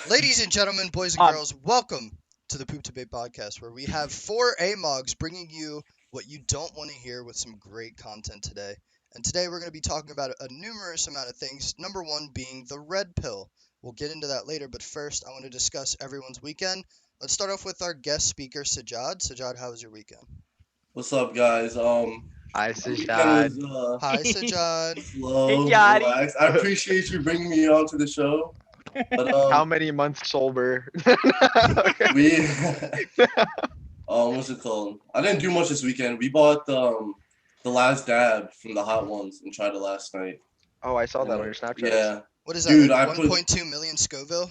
Ladies and gentlemen, boys and girls, welcome to the PoopDebate podcast, where we have four AMOGs bringing you what you don't want to hear with some great content today. And today we're going to be talking about a numerous amount of things. Number one being the red pill. We'll get into that later, but first I want to discuss everyone's weekend. Let's start off with our guest speaker, Sajad. Sajad, how was your weekend? What's up, guys? Hi, My weekend was sajad. Hi, Sajad. Hey, slow, Jotty. relaxed. I appreciate you bringing me on to the show, but How many months sober? Okay. we what's it called? I didn't do much this weekend. We bought the last dab from the Hot Ones and tried it last night. Oh, I saw that And, on your Snapchat. yeah, What is that, dude, like I put. 1.2 million Scoville?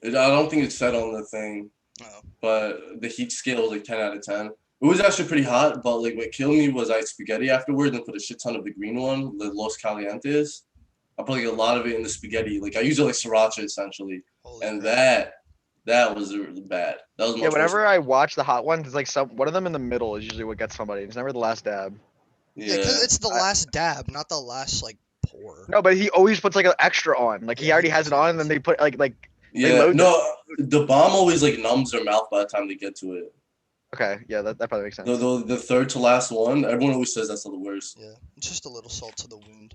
I don't think it's said on the thing, Oh. but the heat scale was like 10 out of 10. It was actually pretty hot, but like what killed me was I ate spaghetti afterwards and put a shit ton of the green one, the Los Calientes. I put like a lot of it in the spaghetti. Like I use it like sriracha essentially, Holy and crap. that was really bad. That was Yeah, much worse. whenever I watch the hot ones, it's like one of them in the middle is usually what gets somebody. It's never the last dab. Yeah, because Yeah, it's the I- last dab, not the last, like, pour. No, but he always puts like an extra on. Like he Yeah, already he has it does, on, he and then does. they put they yeah. load No, the bomb always like numbs their mouth by the time they get to it. Okay, yeah, that probably makes sense. The third to last one, everyone always says that's the worst. Yeah, it's just a little salt to the wound.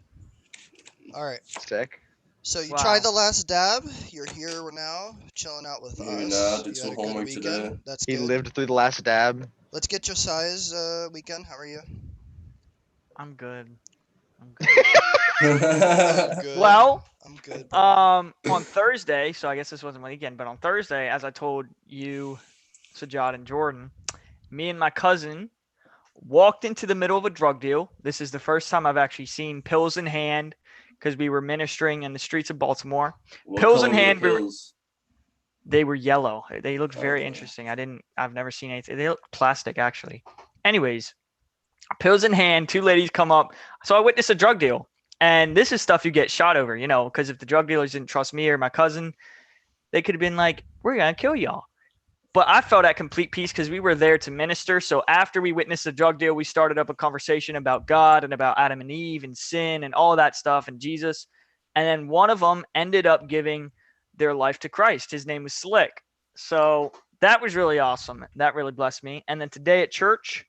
All right, Sick. so you Wow. tried the last dab. You're here now, chilling out with Maybe us. not. Did You some had a good homework weekend. today. That's He good. lived through the last dab. Let's get Josiah's weekend. How are you? I'm good. I'm good. I'm good. Well, I'm good, bro. on Thursday, so I guess this wasn't my weekend, but on Thursday, as I told you, Sajad and Jordan, me and my cousin walked into the middle of a drug deal. This is the first time I've actually seen pills in hand because we were ministering in the streets of Baltimore. What Pills color in were the hand, pills? they were yellow. They looked very Okay. interesting. I've never seen anything. They look plastic actually. Anyways, pills in hand, two ladies come up. So I witnessed a drug deal. And this is stuff you get shot over, because if the drug dealers didn't trust me or my cousin, they could have been like, we're going to kill y'all. But I felt at complete peace because we were there to minister. So after we witnessed the drug deal, we started up a conversation about God and about Adam and Eve and sin and all that stuff and Jesus. And then one of them ended up giving their life to Christ. His name was Slick. So that was really awesome. That really blessed me. And then today at church,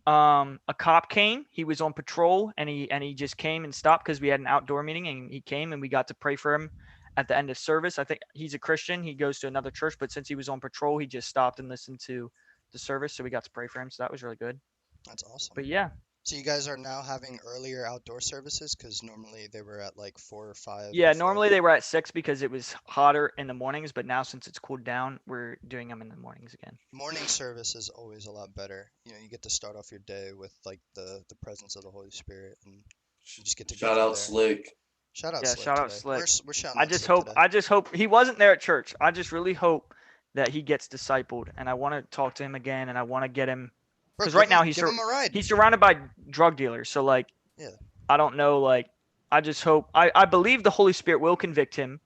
a cop came. He was on patrol, and he just came and stopped because we had an outdoor meeting, and he came and we got to pray for him at the end of service. I think he's a Christian. He goes to another church, but since he was on patrol, he just stopped and listened to the service, so we got to pray for him. So that was really good. That's awesome. But yeah, So you guys are now having earlier outdoor services because normally they were at like 4 or 5. yeah. before. Normally they were at 6 because it was hotter in the mornings, but now since it's cooled down, we're doing them in the mornings again. Morning service is always a lot better. You get to start off your day with like the presence of the Holy Spirit, and you just get to go Shout from out there. Slick. Shout out Yeah, Slick shout out today. Slick. We're shouting I out just Slick hope today. I just hope he wasn't there at church. I just really hope that he gets discipled, and I want to talk to him again, and I want to get him Bro, because give right now him- give him a ride. he's surrounded by drug dealers. So like, Yeah. I don't know. Like, I just hope I believe the Holy Spirit will convict him,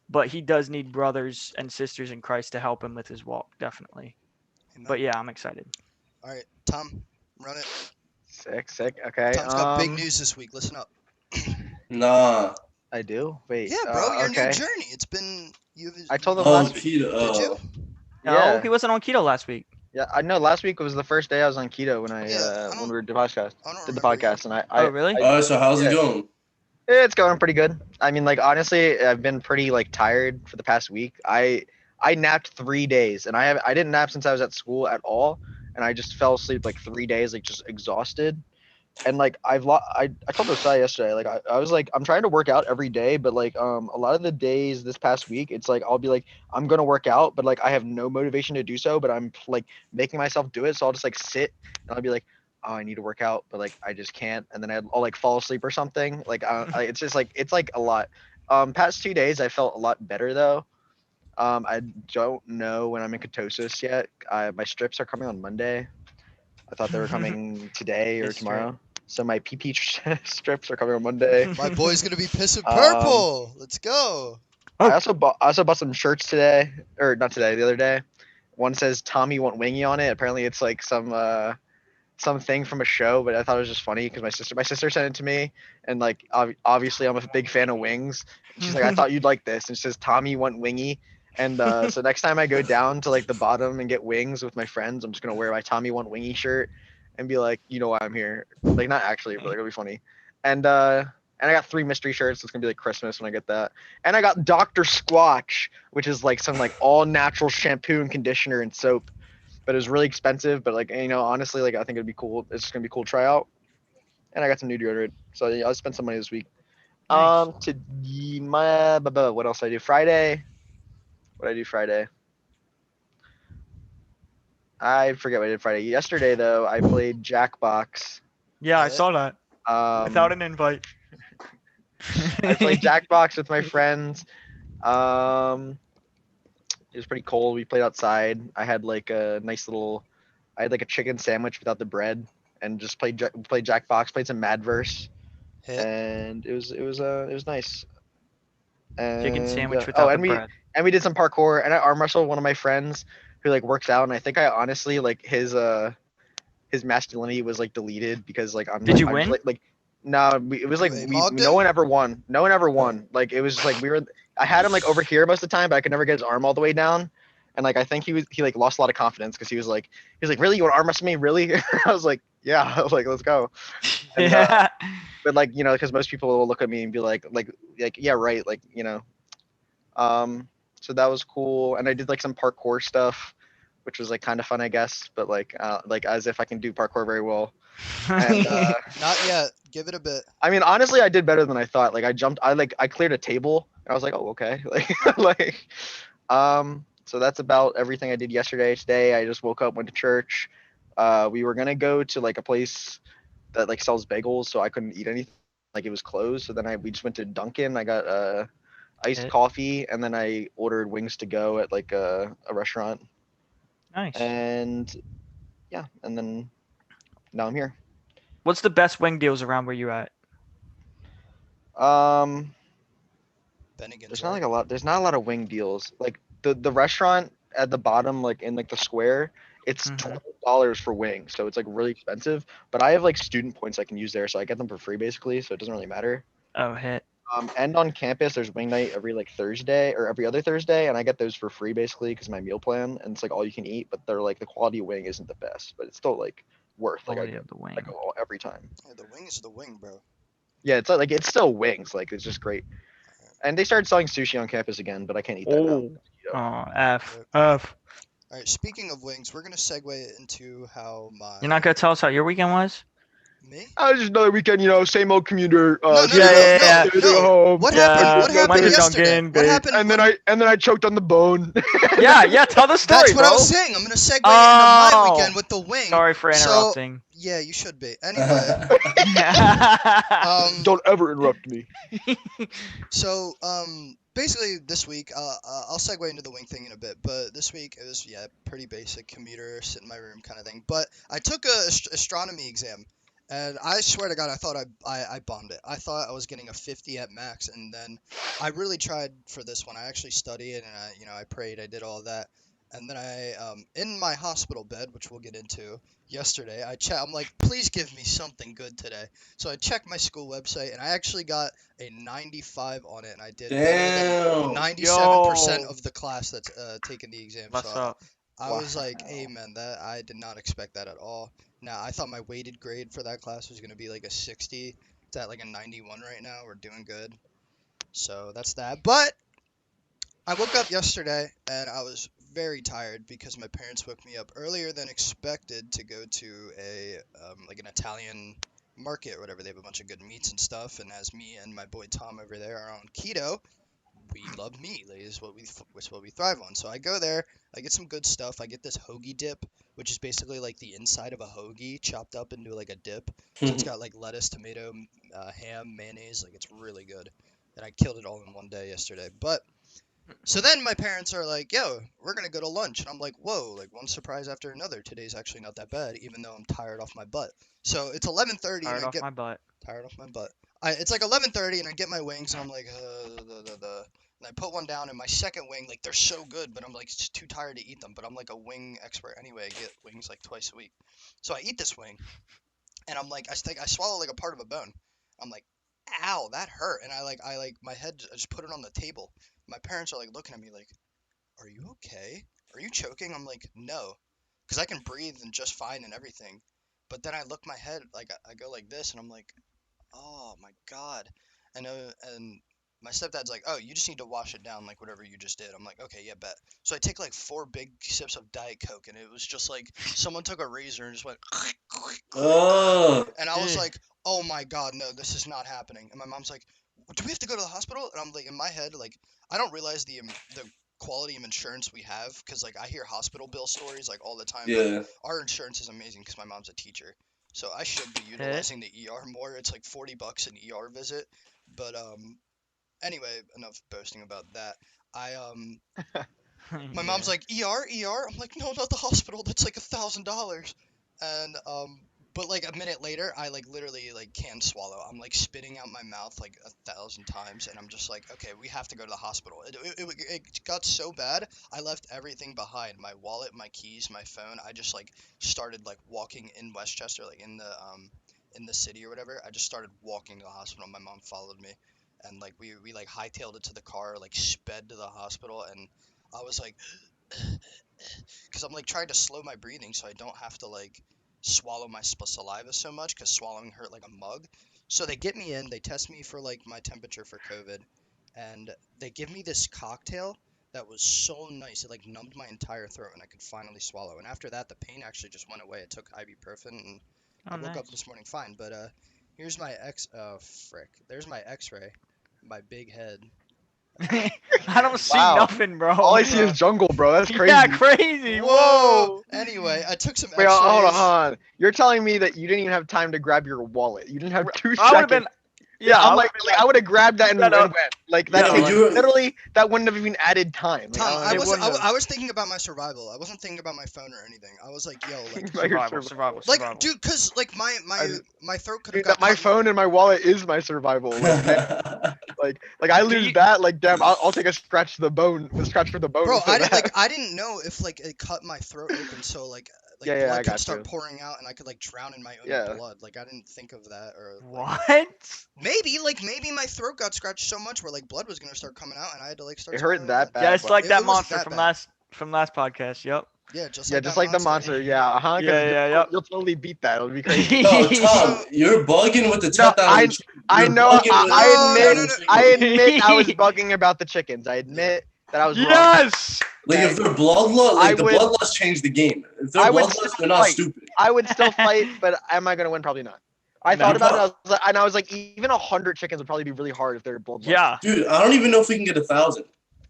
but he does need brothers and sisters in Christ to help him with his walk, definitely. Amen. But yeah, I'm excited. All right, Tom, run it. Sick. Okay. Tom's got big news this week. Listen up. Nah. I do. Wait. Yeah, bro, your okay. new journey. It's been I told them Oh, last week. Peter. Did you? No, Yeah. he wasn't on keto last week. Yeah, I know. Last week was the first day I was on keto when Yeah, I when don't- we were did the podcast. I don't Did the remember you. podcast, and I Oh, really? All right. So how's it Yeah. going? It's going pretty good. I mean, like honestly, I've been pretty like tired for the past week. I napped 3 days, and I didn't nap since I was at school at all, and I just fell asleep like 3 days, like just exhausted. And like I told Josiah yesterday, like I was like I'm trying to work out every day, but like a lot of the days this past week, it's like I'll be like I'm gonna work out, but like I have no motivation to do so, but I'm like making myself do it, so I'll just like sit and I'll be like, oh, I need to work out, but like I just can't, and then I'll like fall asleep or something. Like it's just like it's like a lot. Past 2 days I felt a lot better though. I don't know when I'm in ketosis yet. My strips are coming on Monday. I thought they were coming today or History. tomorrow. So my PP strips are coming on Monday. My boy's gonna be pissing Um, purple. Let's go. I also bought some shirts today, or not today, the other day. One says Tommy want wingy on it. Apparently it's like some something from a show, but I thought it was just funny because my sister sent it to me, and like obviously I'm a big fan of wings. And she's like, I thought you'd like this, and she says Tommy want wingy, and so next time I go down to like the bottom and get wings with my friends, I'm just gonna wear my Tommy want wingy shirt, and be like, you know why I'm here. Like not actually, but like, it'll be funny. And I got 3 mystery shirts. So it's gonna be like Christmas when I get that. And I got Dr. Squatch, which is like some like all natural shampoo and conditioner and soap, but it was really expensive. But like honestly, like I think it'd be cool. It's just gonna be cool to try out. And I got some new deodorant, so yeah, I'll spend some money this week. Nice. What else did I do Friday? What did I do Friday? I forget what I did Friday. Yesterday though, I played Jackbox. Yeah, I saw that. Without Um, an invite. I played Jackbox with my friends. It was pretty cold. We played outside. I had like a nice little. I had like a chicken sandwich without the bread, and just played Jackbox. Played some Madverse, Hit. and it was nice. Chicken And sandwich without the and bread. we did some parkour, and I arm wrestled one of my friends who like works out, and I think I honestly like his masculinity was like deleted because like Did you I'm just win? like no, it was like You we mogged no him? one ever won. No one ever won. Like it was like we were. I had him like over here most of the time, but I could never get his arm all the way down. And like I think he like lost a lot of confidence because he was like really, you want to arm wrestle me really? I was like yeah, like let's go. And Yeah. but like because most people will look at me and be like yeah right like um so that was cool, and I did like some parkour stuff, which was like kind of fun I guess, but like as if I can do parkour very well. And Not yet. Give it a bit. I mean, honestly, I did better than I thought. Like I cleared a table, and I was like, oh, okay. Like, so that's about everything I did yesterday. Today, I just woke up, went to church. We were gonna go to like a place that like sells bagels, so I couldn't eat anything. Like it was closed. So then we just went to Dunkin'. I got iced Hit. coffee, and then I ordered wings to go at like a restaurant. Nice. And yeah, and then now I'm here. What's the best wing deals around where you at? Um, Bennigan's There's not right. like a lot. There's not a lot of wing deals. Like the restaurant at the bottom, like in like the square, it's Mhm. $12 for wings, so it's like really expensive. But I have like student points I can use there, so I get them for free basically. So it doesn't really matter. Oh, hit. And on campus, there's wing night every like Thursday or every other Thursday, and I get those for free basically because my meal plan, and it's like all you can eat. But they're like the quality of wing isn't the best, but it's still like worth. Like Quality of the wing. I go every time. Yeah, the wing is the wing, bro. Yeah, it's like it's still wings. Like it's just great. And they started selling sushi on campus again, but I can't eat that now. Oh. Oh, F. Yep. F. All right. Speaking of wings, we're gonna segue into how my You're not gonna tell us how your weekend was? me. Just another weekend, same old commuter. No, same no, old no, yeah, no, stay no. home. What Yeah, happened? What no happened went to yesterday? Dunkin', What babe. happened? And then I choked on the bone. Yeah, tell the story, That's what bro. I was saying. I'm gonna segue into my Oh. weekend with the wing. Sorry for So interrupting. yeah, you should be. Anyway, Don't ever interrupt me. so basically this week, I'll segue into the wing thing in a bit, but this week it was pretty basic commuter, sit in my room kind of thing. But I took a astronomy exam, and I swear to God, I thought I bombed it. I thought I was getting a 50 at max, and then I really tried for this one. I actually studied and I prayed, I did all that. And then in my hospital bed, which we'll get into yesterday, I'm like, please give me something good today. So I checked my school website, and I actually got a 95 on it, and I did better than Damn. 97% Yo. of the class that's taking the exam. What's So up? I was like, Wow. hey man, that I did not expect that at all. Now I thought my weighted grade for that class was gonna be like a 60. It's at like a 91 right now. We're doing good. So that's that. But I woke up yesterday and I was very tired because my parents woke me up earlier than expected to go to a like an Italian market or whatever. They have a bunch of good meats and stuff. And as me and my boy Tom over there are on keto, we love meat. Like, it's what we thrive on. So I go there, I get some good stuff. I get this hoagie dip, which is basically like the inside of a hoagie chopped up into like a dip. So it's got like lettuce, tomato, ham, mayonnaise. Like it's really good. And I killed it all in one day yesterday. But so then my parents are like, "Yo, we're gonna go to lunch," and I'm like, "Whoa!" Like one surprise after another. Today's actually not that bad, even though I'm tired off my butt. So it's 11:30, and Tired I off get my butt. tired off my butt. It's like 11:30, and I get my wings, and I'm like, duh, duh, duh, duh. And I put one down, and my second wing, like they're so good, but I'm like just too tired to eat them. But I'm like a wing expert anyway. I get wings like twice a week. So I eat this wing, and I'm like, I think I swallow like a part of a bone. I'm like, ow, that hurt. And I like my head, I just put it on the table. My parents are like looking at me like, are you okay? Are you choking? I'm like, no, because I can breathe and just fine and everything. But then I look my head, like I go like this, and I'm like, oh my god. And my stepdad's like, oh, you just need to wash it down, like whatever you just did. I'm like, okay, yeah, bet. So I take like 4 big sips of Diet Coke, and it was just like someone took a razor and just went, Oh. and I was Eh. like, oh my god, no, this is not happening. And my mom's like, do we have to go to the hospital? And I'm like, in my head, like, I don't realize the quality of insurance we have, because like I hear hospital bill stories like all the time, but Yeah. our insurance is amazing because my mom's a teacher. So I should be Eh? utilizing the ER more. It's like $40 an ER visit. But anyway, enough boasting about that. I my mom's Yeah. like, ER? I'm like, no, not the hospital. That's like $1,000. And but like a minute later, I like literally like can't swallow. I'm like spitting out my mouth like 1,000 times, and I'm just like, okay, we have to go to the hospital. It got so bad, I left everything behind. My wallet, my keys, my phone. I just like started like walking in Westchester, like in the city or whatever. I just started walking to the hospital. My mom followed me, and like we like hightailed it to the car, like sped to the hospital, and I was like, because I'm like trying to slow my breathing so I don't have to like swallow my saliva so much, because swallowing hurt like a mug. So they get me in, they test me for like my temperature for COVID, and they give me this cocktail that was so nice. It like numbed my entire throat, and I could finally swallow. And after that, the pain actually just went away. I took ibuprofen, and I Oh, woke up nice. this morning fine. But here's my oh frick. There's my X-ray, my big head. I don't see Wow. nothing, bro. All I see is jungle, bro. That's crazy. Yeah, crazy. Whoa! Whoa. Anyway, I took some Wait, X-rays. hold on. You're telling me that you didn't even have time to grab your wallet. You didn't have 2 I would have seconds. been. Yeah, I'm I like, I would have grabbed that and Shut went. up. Like Yeah, that but takes you're literally that wouldn't have even added time. Like, Tom, I I It was wouldn't have. I was thinking about my survival. I wasn't thinking about my phone or anything. I was like, yo, like, Survival. dude, cause like I- my throat could have Dude, got that my cut. phone and my wallet is my survival. Like I Do lose you- that. Like damn, I'll take a scratch to the bone, a scratch for the bone. Bro, for I didn't that. I didn't know if like it cut my throat open, so like Yeah, blood I could got start you. pouring out, and I could like drown in my own Yeah. blood. Like I didn't think of that, or like What? maybe my throat got scratched so much where like blood was gonna start coming out, and I had to like start It hurt swallowing that bad. Just but- like It that wasn't monster that from bad. last podcast. Yep. Yeah, just Yeah, like just that like the monster. Yeah, uh-huh. 'Cause Yeah, you'll, yep. you'll totally beat that. It'll be crazy. No, Tom, So- you're bugging with the No, 10,000 chickens. I You're know. bugging with I the admit. 10,000 I chickens. admit I was bugging about the chickens. I admit that I was wrong. Yes. Like, Okay. if they're bloodlust, I like, the would- bloodlust changed the game. If they're I would bloodlust, still they're not fight. stupid. I would still fight, but am I gonna win? Probably not. I No. thought about it. I was like, even 100 chickens would probably be really hard if they're bloodlust. Yeah. Dude, I don't even know if we can get 1,000.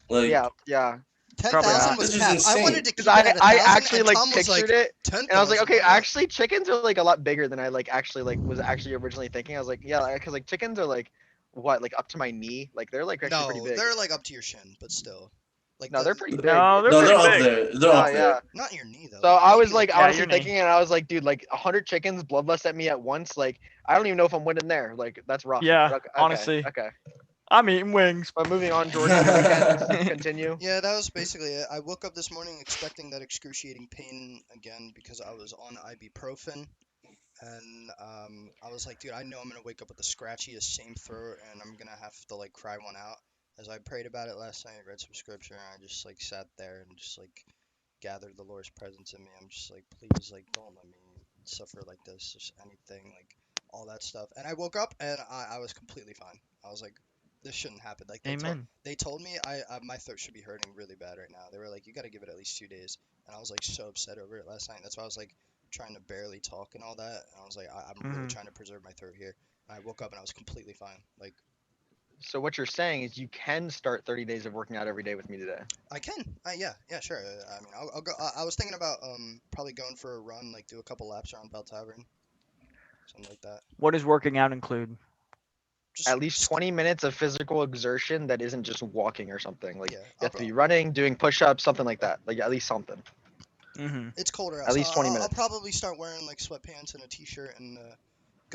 Like, Yeah. 10,000 was This is cap. I insane. wanted to keep Because it at I 1,000, actually and like Tom was pictured like, it, 10,000. and I was like, okay, why not? actually, chickens are like a lot bigger than I like actually like was actually originally thinking. I was like, yeah, because like chickens are like what, like up to my knee, like they're like actually No, pretty big. they're like up to your shin, but still. Like No, they're pretty big. No, they're no, they're pretty up big. there. They're up Yeah. there. not your knee though. So I maybe, was like Yeah, honestly your knee. thinking, and I was like, dude, like 100 chickens bloodlust at me at once. Like I don't even know if I'm winning there. Like that's rough. Yeah, But okay, honestly. Okay. I'm eating wings. But moving on, Jordan, your weekend, continue. Yeah, that was basically it. I woke up this morning expecting that excruciating pain again because I was on ibuprofen, and I was like, dude, I know I'm gonna wake up with the scratchiest same throat, and I'm gonna have to like cry one out. As I prayed about it last night, read some scripture, and I just like sat there and just like gathered the Lord's presence in me. I'm just like, please, like, don't let me suffer like this, just anything, like all that stuff. And I woke up and I was completely fine. I was like, this shouldn't happen. Like Amen. they told me my throat should be hurting really bad right now. They were like, you got to give it at least 2 days. And I was like so upset over it last night. That's why I was like trying to barely talk and all that. And I was like, I'm really Mhm. trying to preserve my throat here. And I woke up and I was completely fine. Like So what you're saying is you can start 30 days of working out every day with me today. I can. Yeah, sure. I mean, I'll go. I was thinking about probably going for a run, like do a couple laps around Bell Tavern, something like that. What does working out include? Just At least just- 20 minutes of physical exertion that isn't just walking or something. Like Yeah, you have to be running, doing push-ups, something like that. Like at least something. Mm-hmm. it's colder out. at so least 20 I'll minutes. probably start wearing like sweatpants and a t-shirt and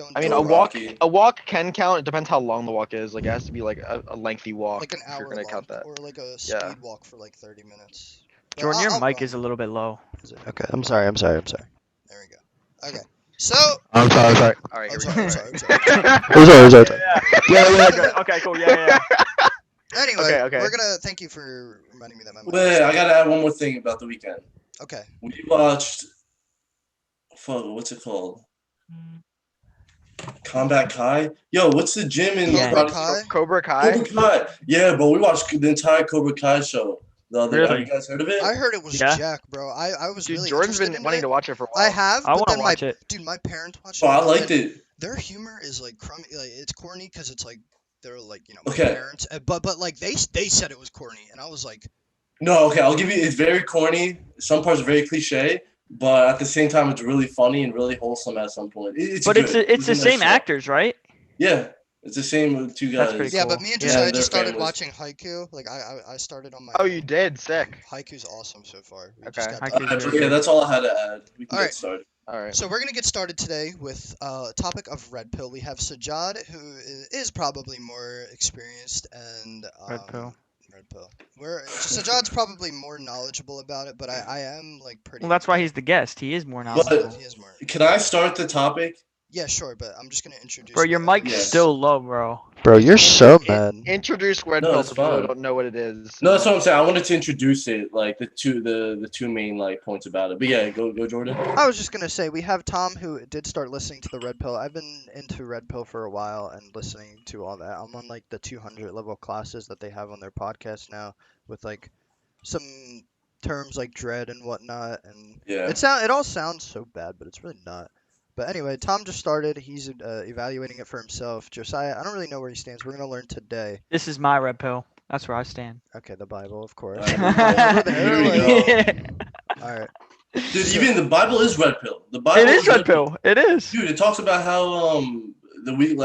going. I mean, Go Rocky. a walk can count. It depends how long the walk is. Like, it has to be like a lengthy walk like an if hour you're gonna long, count that. or like a Yeah. speed walk for like 30 minutes. But Jordan, your I'll mic run. is a little bit low. Is it? Okay, I'm sorry. There we go. Okay, so. I'm sorry. All right, I'm here we sorry. go. sorry. Yeah, good. Okay, cool. Yeah. Anyway, Okay. we're gonna thank you for reminding me that my mic is Wait, I low. gotta add one more thing about the weekend. Okay. We watched. Fuck, what's it called? Combat Kai. Yo, what's the gym in Yeah. Cobra Karate- Kai? Cobra Kai. Cobra Kai. Yeah, bro, we watched the entire Cobra Kai show the other day. Have Really? you guys heard of it? I heard it was Yeah. Jack, bro. I was Dude, really Jordan's interested been in wanting it. to watch it for a while. I have, I but want to then watch it. my parents watched Bro, it. I and liked then it. Their humor is like crummy. Like it's corny because it's like they're like my Okay. parents. But like they said it was corny, and I was like, No, okay, I'll give you. It's very corny. Some parts are very cliche, but at the same time, it's really funny and really wholesome at some point. It's But good. it's the a nice same show. actors, right? Yeah, it's the same two That's guys. pretty yeah. cool. But me and Yeah. Josiah And just their started families. watching Haiku. Like I started on my. Oh, own. you did? Sick. Haikyuu's awesome so far. We Okay. just got Haiku's done. very Yeah, good. that's all I had to add. We can All get right. started. All right. So we're gonna get started today with a topic of red pill. We have Sajad, who is probably more experienced, and Red pill. Red pill. Sajad's probably more knowledgeable about it, but I am like pretty. Well, that's why new. he's the guest. He is more He is- knowledgeable. he is more. Can I start the topic? Yeah, sure, but I'm just gonna introduce. Bro, your what I- mic's Yes. still low, bro. Bro, you're so In- bad. Introduce red No, pill it's for people who fine. don't know what it is. No, that's what I'm saying. I wanted to introduce it, like the two main like points about it. But yeah, go Jordan. I was just gonna say we have Tom who did start listening to the red pill. I've been into red pill for a while and listening to all that. I'm on like the 200 level classes that they have on their podcast now with like some terms like dread and whatnot, and Yeah. it all sounds so bad, but it's really not. But anyway, Tom just started. He's evaluating it for himself. Josiah, I don't really know where he stands. We're gonna learn today. This is my red pill. That's where I stand. Okay, the Bible, of course. Alright, here we go. All right. Dude, So- even the Bible is red pill. The Bible It is red pill. It is. Dude, it talks about how the weak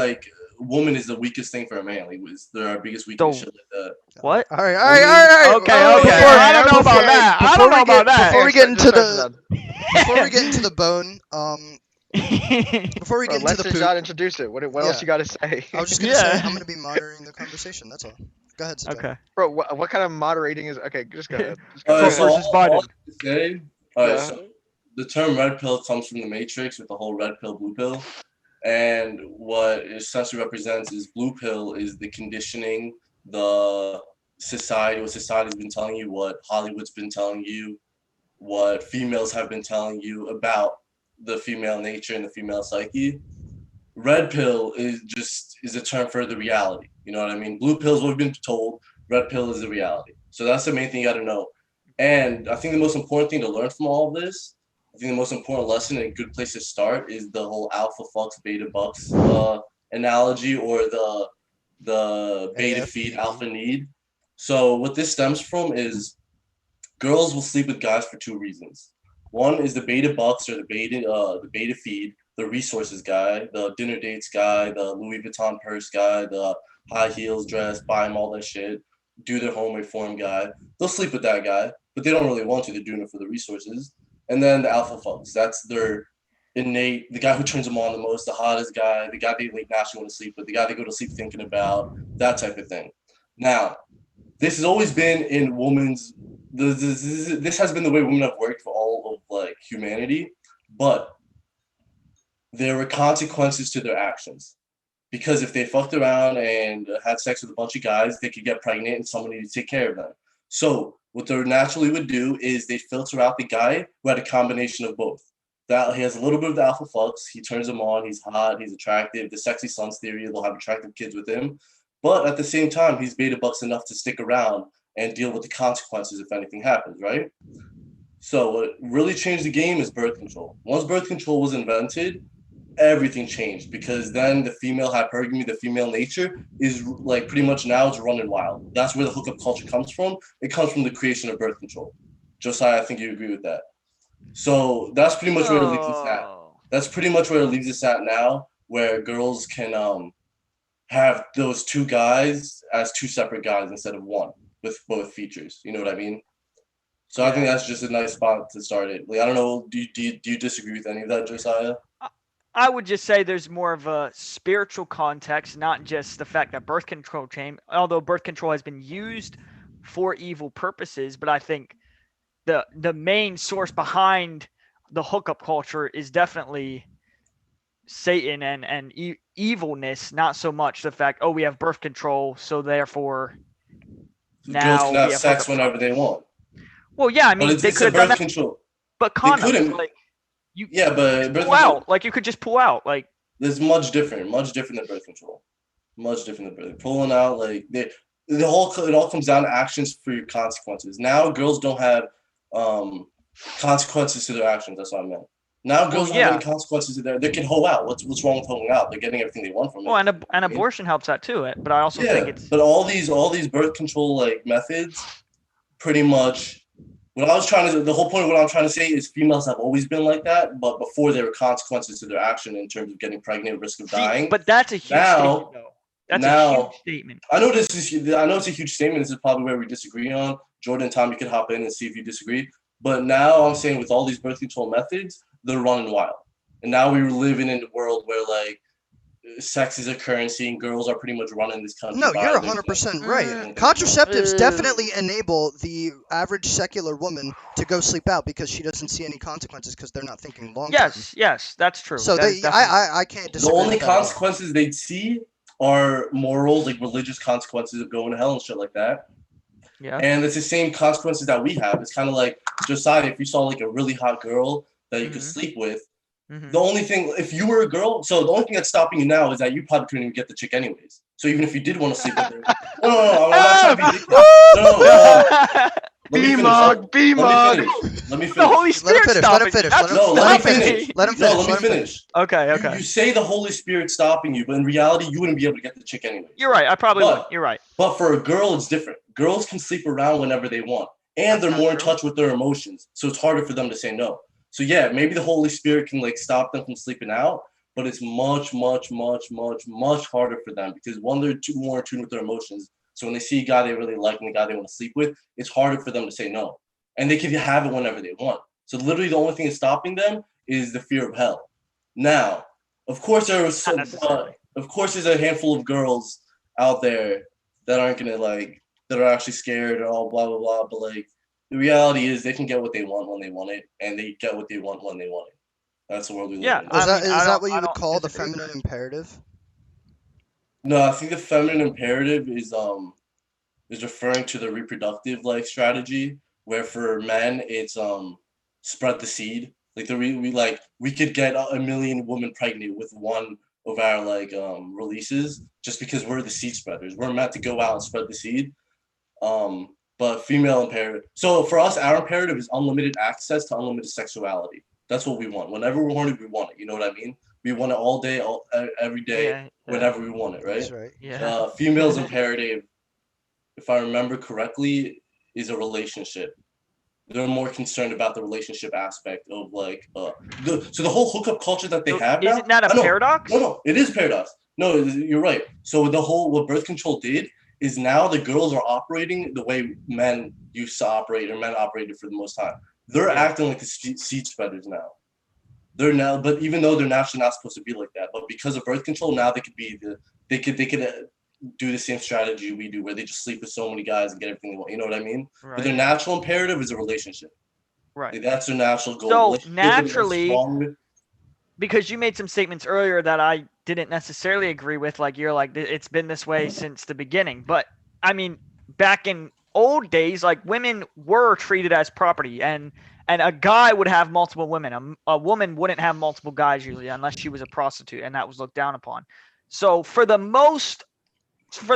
woman is the weakest thing for a man. Like they're our biggest weakness. Shit like that. What? All right. Okay. I don't know about that. I don't know about that. Before we get into Just before we get into the bone, before we Bro, get let into the poop, Sajad introduce it. What Yeah. else you got to say? I was just gonna say Yeah. I'm gonna be moderating the conversation. That's all. Go ahead, Sajad. Okay. Bro, what kind of moderating is? Okay, just go ahead. Just Alright, go Trump ahead. versus all I Biden. have to say, alright, Yeah. so the term red pill comes from the Matrix with the whole red pill, blue pill. And what it essentially represents is blue pill is the conditioning, what society's been telling you, what Hollywood's been telling you, what females have been telling you about the female nature and the female psyche. Red pill is a term for the reality. You know what I mean? Blue pill is what we've been told. Red pill is the reality. So that's the main thing you got to know. And I think the most important thing to learn from all of this, I think the most important lesson and a good place to start is the whole alpha fucks, beta bucks analogy, or the beta feed, AFB. alpha need. So what this stems from is girls will sleep with guys for two reasons. One is the beta bucks, or the beta feed, the resources guy, the dinner dates guy, the Louis Vuitton purse guy, the high heels dress, buy them all that shit, do their homework for him guy. They'll sleep with that guy, but they don't really want to. They're doing it for the resources. And then the alpha fucks. That's their innate, the guy who turns them on the most, the hottest guy, the guy they like naturally want to sleep with, the guy they go to sleep thinking about, that type of thing. Now, this has always been in women's. This has been the way women have worked for all of like humanity, but there were consequences to their actions. Because if they fucked around and had sex with a bunch of guys, they could get pregnant and someone needed to take care of them. So what they naturally would do is they'd filter out the guy who had a combination of both. That he has a little bit of the alpha fucks, he turns them on, he's hot, he's attractive, the sexy sons theory, they'll have attractive kids with him. But at the same time, he's beta bucks enough to stick around and deal with the consequences if anything happens, right? So what really changed the game is birth control. Once birth control was invented, everything changed, because then the female hypergamy, the female nature, is like pretty much now it's running wild. That's where the hookup culture comes from. It comes from the creation of birth control. Josiah, I think you agree with that. So that's pretty much where it leaves us at. That's pretty much where it leaves us at now, where girls can have those two guys as two separate guys instead of one with both features. You know what I mean? So I think that's just a nice spot to start it. Like, I don't know, do you disagree with any of that, Josiah? I would just say there's more of a spiritual context, not just the fact that birth control came. Although birth control has been used for evil purposes, but I think the main source behind the hookup culture is definitely Satan and evilness, not so much the fact, oh, we have birth control, so therefore Girls now can we have have sex hookup whenever they want. Well, yeah, I But mean, it's they a could have done birth that, control. but They condoms, couldn't. like you Yeah, but birth pull control out, like you could just pull out, like is much different than birth control. Much different than birth. Pulling out, like it all comes down to actions for your consequences. Now girls don't have consequences to their actions. That's what I meant. Now girls don't have any consequences to their. They can hoe out. What's wrong with hoeing out? They're getting everything they want from it. well, and abortion helps that too. But I also think it's but all these birth control like methods, pretty much. The whole point of what I'm trying to say is females have always been like that, but before there were consequences to their action in terms of getting pregnant, risk of dying. But that's a huge statement, though. That's a huge statement. I know it's a huge statement. This is probably where we disagree on. Jordan, Tom, you can hop in and see if you disagree. But now I'm saying with all these birth control methods, they're running wild. And now we're living in a world where like sex is a currency and girls are pretty much running this country. No, you're 100% right. Contraceptives definitely enable the average secular woman to go sleep out because she doesn't see any consequences because they're not thinking long term. Yes, that's true. So I can't disagree. The only consequences they'd see are moral, like religious consequences of going to hell and shit like that. Yeah. And it's the same consequences that we have. It's kind of like Josiah, if you saw like a really hot girl that you could sleep with, the only thing, if you were a girl, so the only thing that's stopping you now is that you probably couldn't even get the chick anyways. So even if you did want to sleep with her, no, I'm not trying to be B-Mug. Let me finish. The Holy Spirit stopping you. Let me finish. Okay. You say the Holy Spirit stopping you, but in reality, you wouldn't be able to get the chick anyway. You're right. I probably would. You're right. But for a girl, it's different. Girls can sleep around whenever they want, and they're more in touch with their emotions, so it's harder for them to say no. So yeah, maybe the Holy Spirit can like stop them from sleeping out, but it's much harder for them because one, they're more in tune with their emotions. So when they see a guy they really like and the guy they want to sleep with, it's harder for them to say no. And they can have it whenever they want. So literally the only thing that's stopping them is the fear of hell. Now, of course there's a handful of girls out there that aren't gonna that are actually scared or all blah blah blah, but like the reality is they can get what they want when they want it, and they get what they want when they want it. That's the world we live in. Is that what you would call the feminine imperative? No, I think the feminine imperative is referring to the reproductive strategy, where for men it's spread the seed. Like we could get a million women pregnant with one of our releases just because we're the seed spreaders. We're meant to go out and spread the seed. But female imperative. So for us, our imperative is unlimited access to unlimited sexuality. That's what we want. Whenever we're horny, we want it. You know what I mean? We want it all day, every day, whenever we want it, right? That's right. Yeah. Female's imperative, if I remember correctly, is a relationship. They're more concerned about the relationship aspect of the whole hookup culture that they have now. Isn't that a paradox? No, it is paradox. No, you're right. So what birth control did is now the girls are operating the way men used to operate, or men operated for the most time. They're acting like the seed spreaders now. But even though they're naturally not supposed to be like that, but because of birth control, now they could do the same strategy we do, where they just sleep with so many guys and get everything they want. You know what I mean? Right. But their natural imperative is a relationship. Right. That's their natural goal. So naturally, because you made some statements earlier that I didn't necessarily agree with, you're like, it's been this way since the beginning. But I mean, back in old days, women were treated as property, and a guy would have multiple women. A woman wouldn't have multiple guys usually, unless she was a prostitute, and that was looked down upon. So for the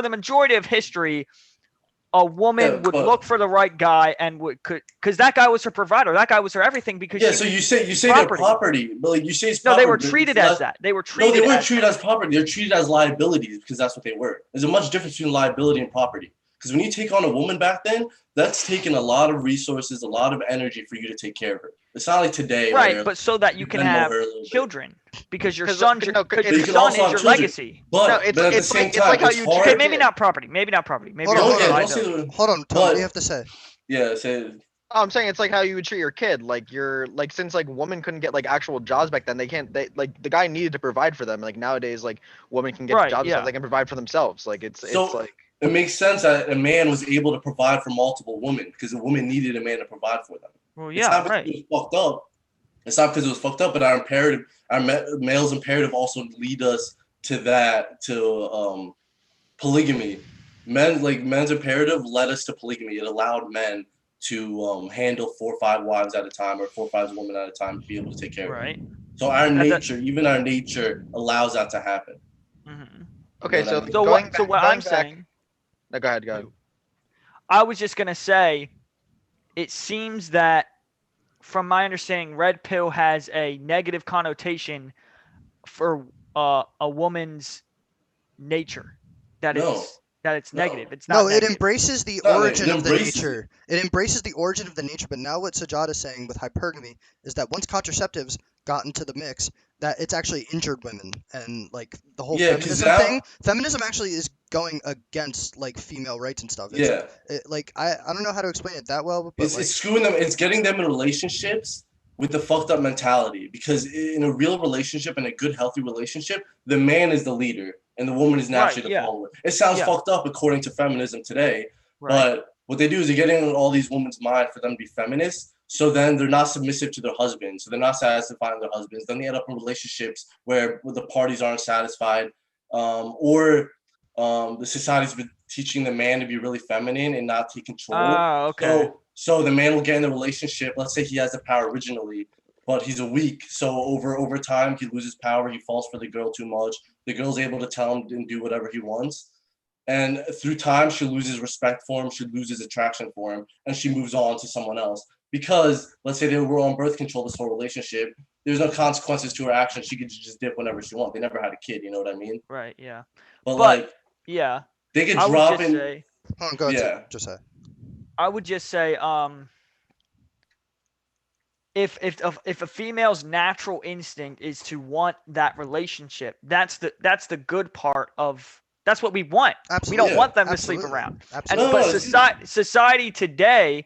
majority of history, a woman would look for the right guy and because that guy was her provider, that guy was her everything. Because so you say they're property, but you say it's property. No, they were treated as that. They weren't treated as property. They're treated as liabilities because that's what they were. There's a much difference between liability and property. Because when you take on a woman back then, that's taking a lot of resources, a lot of energy for you to take care of her. It's not like today, right? But so that you can have children, because your son is your legacy. But at the same time, it's maybe not property. Maybe Hold on, Tom, what do you have to say? Yeah, say I'm saying it's like how you would treat your kid. Like you're like since like women couldn't get like actual jobs back then, they like the guy needed to provide for them. Like nowadays, like women can get Right, jobs and yeah. stuff, they can provide for themselves. Like it's So like it makes sense that a man was able to provide for multiple women because a woman needed a man to provide for them. Well, It's yeah, not because right. it was fucked up. It's not because it was fucked up, but male's imperative also lead us to polygamy. Men's imperative led us to polygamy. It allowed men to handle 4 or 5 wives at a time or 4 or 5 women at a time to be able to take care of Right. them. So even our nature allows that to happen. Mm-hmm. okay. You know So what I mean? So going what? back, So what going I'm back, saying, no, go ahead, go ahead. I was just gonna say, it seems that, from my understanding, red pill has a negative connotation for a woman's nature. That No, it's no. negative. It's not No, it negative. embraces the It's not origin it of the embraces nature. It embraces the origin of the nature. But now what Sajad is saying with hypergamy is that once contraceptives got into the mix, that it's actually injured women, and like the whole Yeah, because feminism thing. Feminism actually is going against like female rights and stuff. yeah, Like I don't know how to explain it that well, but it's like screwing them. It's getting them in relationships with the fucked up mentality. Because in a real relationship, in a good, healthy relationship, the man is the leader and the woman is naturally Right, the yeah. follower. It sounds Yeah. fucked up according to feminism today, Right. but what they do is they're getting in all these women's mind for them to be feminists. So then they're not submissive to their husbands. So they're not satisfying their husbands. Then they end up in relationships where the parties aren't satisfied, or the society's been teaching the man to be really feminine and not take control. Ah, okay. So the man will get in the relationship. Let's say he has the power originally, but he's a weak. So over time, he loses power. He falls for the girl too much. The girl's able to tell him and do whatever he wants. And through time, she loses respect for him. She loses attraction for him, and she moves on to someone else. Because let's say they were on birth control this whole relationship, there's no consequences to her actions. She could just dip whenever she wants. They never had a kid. You know what I mean? Right, yeah. But But yeah, they could I would drop just in. say, hold on, go ahead, Yeah. Josiah. I would just say, if a female's natural instinct is to want that relationship, that's the good part of. That's what we want. Absolutely. We don't Yeah, want them absolutely. to sleep around. Absolutely. But No, society today.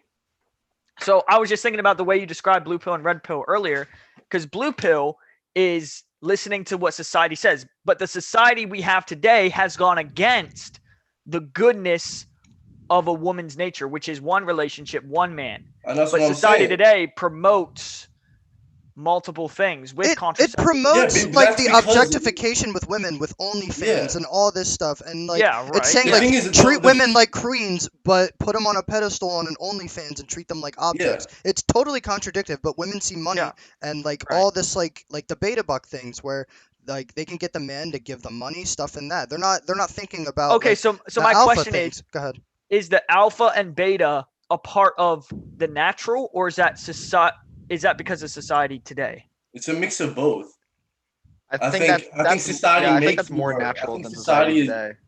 So I was just thinking about the way you described blue pill and red pill earlier, because blue pill is listening to what society says, but the society we have today has gone against the goodness of a woman's nature, which is one relationship, one man. And that's But what I'm society saying. today promotes multiple things with It contraception. promotes Yeah, but like that's the because- objectification with women with OnlyFans Yeah. and all this stuff, and like Yeah, right. it's saying The like thing is, treat women like queens, but put them on a pedestal on an OnlyFans and treat them like objects. It's totally contradictive, but women see money Yeah. and like Right. all this like the beta buck things where like they can get the man to give them money, stuff and that. They're not thinking about Okay, like, so the my alpha question things. Go ahead. is the alpha and beta a part of the natural, or is that because of society today? It's a mix of both. I think that's society I think makes that's more more. I natural think than society society is- today.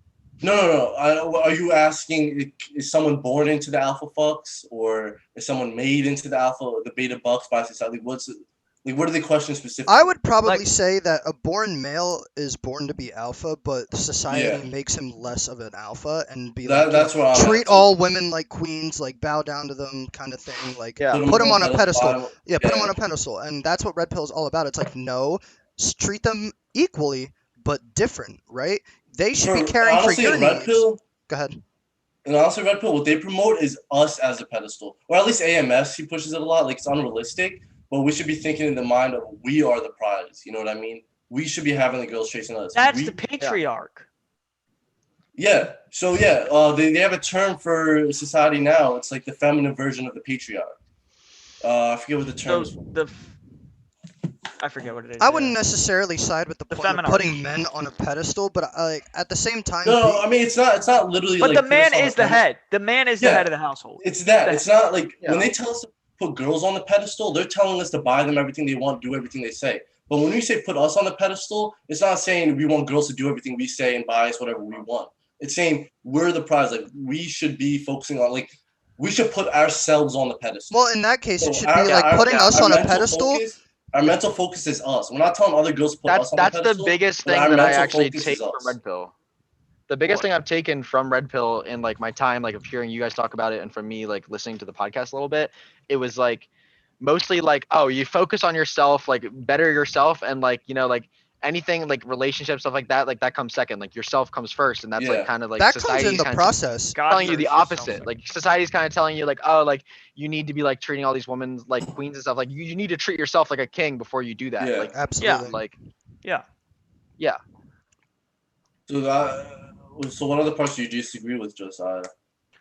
No. Are you asking, is someone born into the alpha fucks, or is someone made into the beta bucks by society? What are the questions specifically? I would probably Like- say that a born male is born to be alpha, but society Yeah. makes him less of an alpha and be That- like, that's what I'm treat at, too. all women like queens, like bow down to them, kind of thing. Like, Yeah. put them on a pedestal. pedestal. Yeah, put them on a pedestal, and that's what red pill is all about. It's like, no, treat them equally but different, right? They should be caring honestly, for your in Red needs. Pill, Go ahead. and honestly, Red Pill, what they promote is us as a pedestal, or at least AMS. He pushes it a lot. Like, it's unrealistic, but we should be thinking in the mind of we are the prize. You know what I mean? We should be having the girls chasing us. That's the patriarch. Yeah. So yeah, they have a term for society now. It's like the feminine version of the patriarch. I forget what the term is. I forget what it is. I wouldn't necessarily side with the point of feminine. putting men on a pedestal, but at the same time, No, I mean it's not literally. But like, the man put us on is a the pedestal. head. The man is the Yeah. head of the household. It's that. It's not like Yeah. when they tell us to put girls on the pedestal, they're telling us to buy them everything they want, do everything they say. But when we say put us on the pedestal, it's not saying we want girls to do everything we say and buy us whatever we want. It's saying we're the prize. Like, we should be focusing on, like, we should put ourselves on the pedestal. well, in that case, So it should be like putting us our on a mental pedestal. Our mental focus is us. We're not telling other girls to put us on the That's pedestal. the biggest but thing our that I mental actually focus take is us. from red pill. The biggest thing I've taken from Red Pill in like my time, like of hearing you guys talk about it, and from me like listening to the podcast a little bit, it was like mostly like, oh, you focus on yourself, like better yourself, and like like anything like relationship stuff like that comes second. Like yourself comes first, and that's like Yeah. kind of like That comes in society's the kind of process. God telling you first, the yourself opposite. second. Like society's kind of telling you like, oh, like you need to be like treating all these women like queens and stuff. Like you need to treat yourself like a king before you do that. Yeah. Like Absolutely. like Yeah. yeah. So what other parts do you disagree with, Josiah?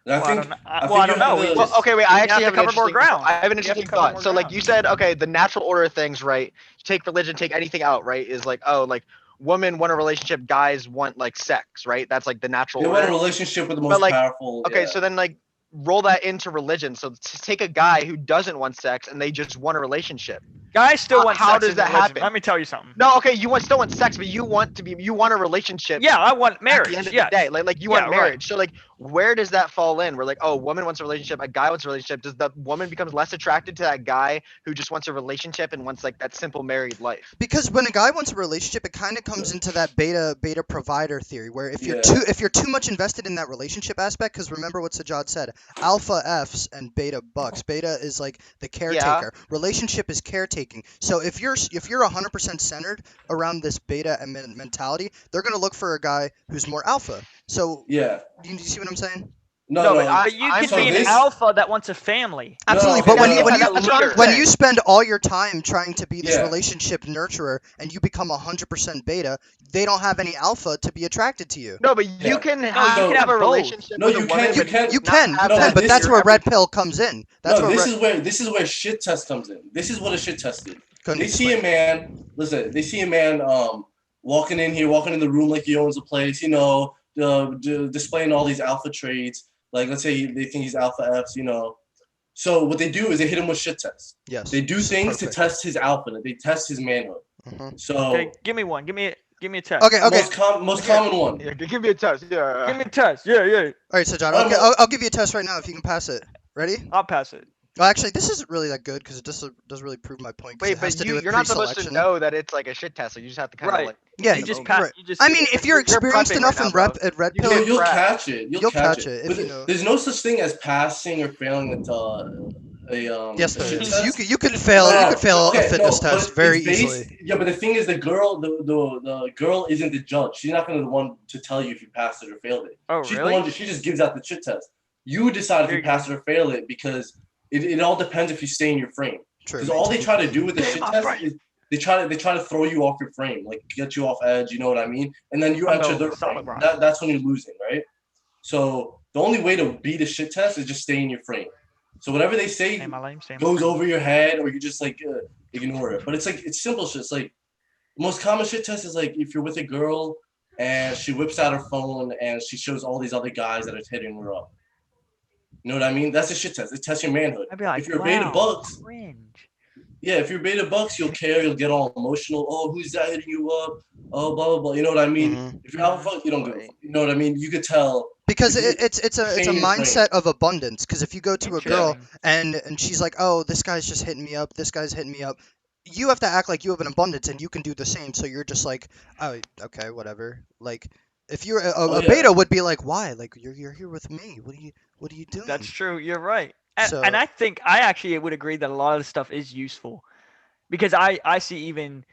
And I Well, I think don't know. I think Well, I you don't have know. the- We Well, just- okay, wait. we I have actually to have an cover more interesting. ground. I have an We have to interesting cover thought. more So, like ground. you said, okay, the natural order of things, right? Take religion, take anything out, right? Is like, oh, like women want a relationship, guys want like sex, right? That's like the natural they want a order. relationship with the But, most like, powerful. Okay, Yeah. so then like roll that into religion. So take a guy who doesn't want sex and they just want a relationship. Guys still want How sex does in that religion. happen? Let me tell you something. No, okay, you still want sex, but you want a relationship. Yeah, I want At marriage. the end of Yes. the day, like you Yeah, want right. marriage. So like, where does that fall in? Where like, oh, a woman wants a relationship, a guy wants a relationship. Does the woman becomes less attracted to that guy who just wants a relationship and wants like that simple married life? Because when a guy wants a relationship, it kind of comes into that beta provider theory, where if you're Yeah. too much invested in that relationship aspect, because remember what Sajad said, alpha Fs and beta bucks. Beta is like the caretaker. Relationship is caretaking. So if you're 100% centered around this beta and mentality, they're gonna look for a guy who's more alpha. So Yeah. you see what I'm saying? No, But you I'm can be an alpha that wants a family. Absolutely, okay, but when no, you no, when that's what I'm you when saying. you spend all your time trying to be this Yeah. relationship nurturer and you become 100% beta, they don't have any alpha to be attracted to you. No, but Yeah. you can you have, can have a both. relationship No, with a you woman, can't- you but can't- You not can, have no, that but this that's is where every- red pill comes in. That's No, where this is where shit test comes in. This is what a shit test is. Couldn't They see a explain. man. Listen, they see a man walking in the room like he owns the place. Displaying all these alpha traits. Like let's say they think he's alpha Fs. So what they do is they hit him with shit tests. Yes. They do things to Perfect. test his alpha. They test his manhood. Mhm. So Okay, give me one. Give me a test. Okay. most common one. Yeah, give me a test. Yeah. Give me a test. Yeah. All right, so John, I'll give you a test right now if you can pass it. Ready? I'll pass it. Well, actually, this isn't really that good because it doesn't really prove my point. 'Cause Wait, it has but to do with you're not supposed to pre-selection. know that it's like a shit test. So you just have to kind of Right. like. Yeah, You just right. You just. I mean, if you're You're experienced prepping enough right in now, bro. red You pill, can't You'll prep. catch it. You'll catch it if But you know. there's no such thing as passing or failing at Yes, a there shit is. test. You could fail. You could fail a fitness but test very it's based- easily. Yeah, but the thing is, the girl isn't the judge. She's not gonna be the one to tell you if you passed it or failed it. Oh, She's really? the one. She just gives out the shit test. You decide if There you you go. pass it or fail it because it all depends if you stay in your frame. True. Because all they try to do with the Stay in shit my test frame. is they try to throw you off your frame, like get you off edge. You know what I mean? And then you I'm enter no their solid frame. rock. That's when you're losing, right? So the only way to beat a shit test is just stay in your frame. So whatever they say Stay my lane. Stay my goes frame. over your head, or you just like ignore it. But it's simple shit. It's like the most common shit test is like if you're with a girl and she whips out her phone and she shows all these other guys that are hitting her up. You know what I mean? That's a shit test. It tests your manhood. I'd be like, if you're wow, beta bucks, cringe. yeah, if you're beta bucks, you'll care. You'll get all emotional. Oh, who's that hitting you up? Oh, blah blah blah. You know what I mean? Mhm. If you're alpha fuck, you don't give a fuck. You know what I mean? You could tell. Because If you- it's a stay in your mindset of abundance. Because if you go to a girl Interesting. and she's like, oh, this guy's just hitting me up, this guy's hitting me up, you have to act like you have an abundance and you can do the same. So you're just like, oh, okay, whatever. Like if you're a yeah. beta would be like, why? Like you're here with me. What are you doing? That's true. You're right. And, So- and I think I actually would agree that a lot of the stuff is useful because I see even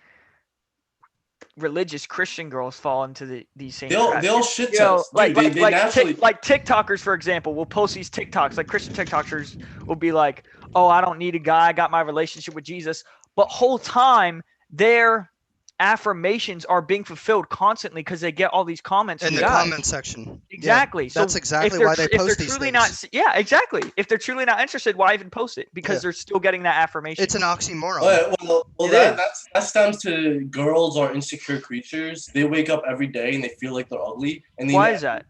religious Christian girls fall into these same traps. They all shit You know, test. Dude, they naturally. like TikTokers, for example, will post these TikToks. Like Christian TikTokers will be like, "Oh, I don't need a guy. I got my relationship with Jesus." But whole time their affirmations are being fulfilled constantly because they get all these comments in from the guys. comment section. Exactly. Yeah, So that's exactly if they're why they if post they're these truly things. yeah, exactly. If they're truly not interested, why even post it? Because Yeah. they're still getting that affirmation. It's an oxymoron. Well, It that stems to girls are insecure creatures. They wake up every day and they feel like they're ugly. And Why is that?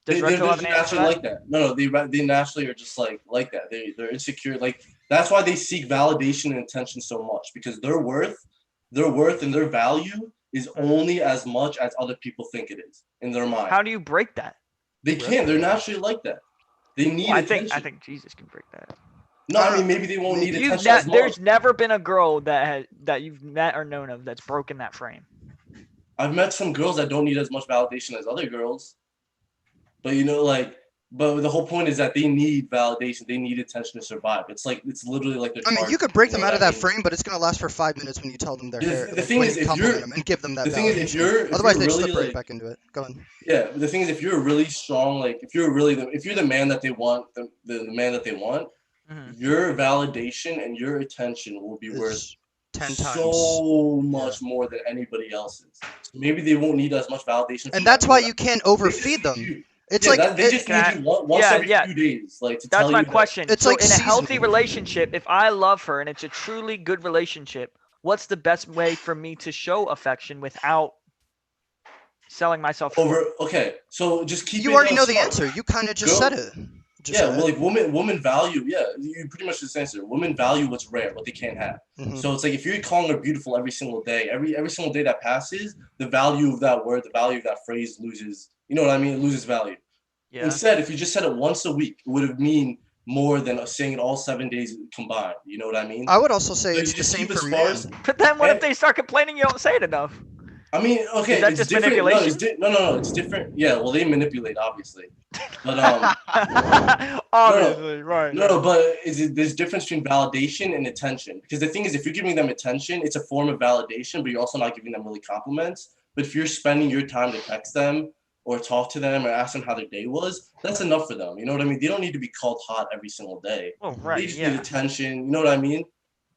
Does They're Red Pill just have an answer for naturally that? like that. No, they naturally are just like that. They're insecure. Like that's why they seek validation and attention so much because their worth and their value is only as much as other people think it is in their mind. How do you break that? They can't. They're naturally like that. They need Well, attention. I think Jesus can break that. No, I mean maybe they won't need You've attention as much. there's never been a girl that you've met or known of that's broken that frame. I've met some girls that don't need as much validation as other girls. But but the whole point is that they need validation. They need attention to survive. It's literally like their I mean, target, you could break them know out what of I that mean? frame, but it's gonna last for 5 minutes when you tell them their hair. The Like, thing when is, you if compliment you're them and give them that the thing is, if validation. you're Otherwise, they really slip right like back into it. Go on. yeah, but the thing is, if you're really strong, like if you're the man that they want, the man that they want, Mhm. your validation and your attention will be worth Is 10 times. so much more than anybody else's. So maybe they won't need as much validation. And from that's why everyone you can't else. They overfeed just need them. you. It's Yeah, like they just Can need I- you once yeah, every yeah. few days, like to That's tell my you question. It's So like in a healthy seasoning. relationship, if I love her and it's a truly good relationship, what's the best way for me to show affection without selling myself short? Okay, so just keep You it already know the smart. answer. You kind of just Girl- said it. Yeah, well, like women value. Yeah, you pretty much just answered. Women value what's rare, what they can't have. Mhm. So it's like if you're calling her beautiful every single day, every single day that passes, the value of that word, the value of that phrase loses. You know what I mean? It loses value. Yeah. Instead, if you just said it once a week, it would have mean more than saying it all 7 days combined. You know what I mean? I would also say So it's you the just same keep for it men. sparse. But then what if And- they start complaining you don't say it enough? I mean, okay, Is that it's just different. manipulation? No, it's different. Yeah, well, they manipulate obviously, but Obviously, right. No, but there's difference between validation and attention. Because the thing is, if you're giving them attention, it's a form of validation, but you're also not giving them really compliments. But if you're spending your time to text them or talk to them or ask them how their day was, that's enough for them. You know what I mean? They don't need to be called hot every single day. Well, They right, just yeah. need attention. You know what I mean?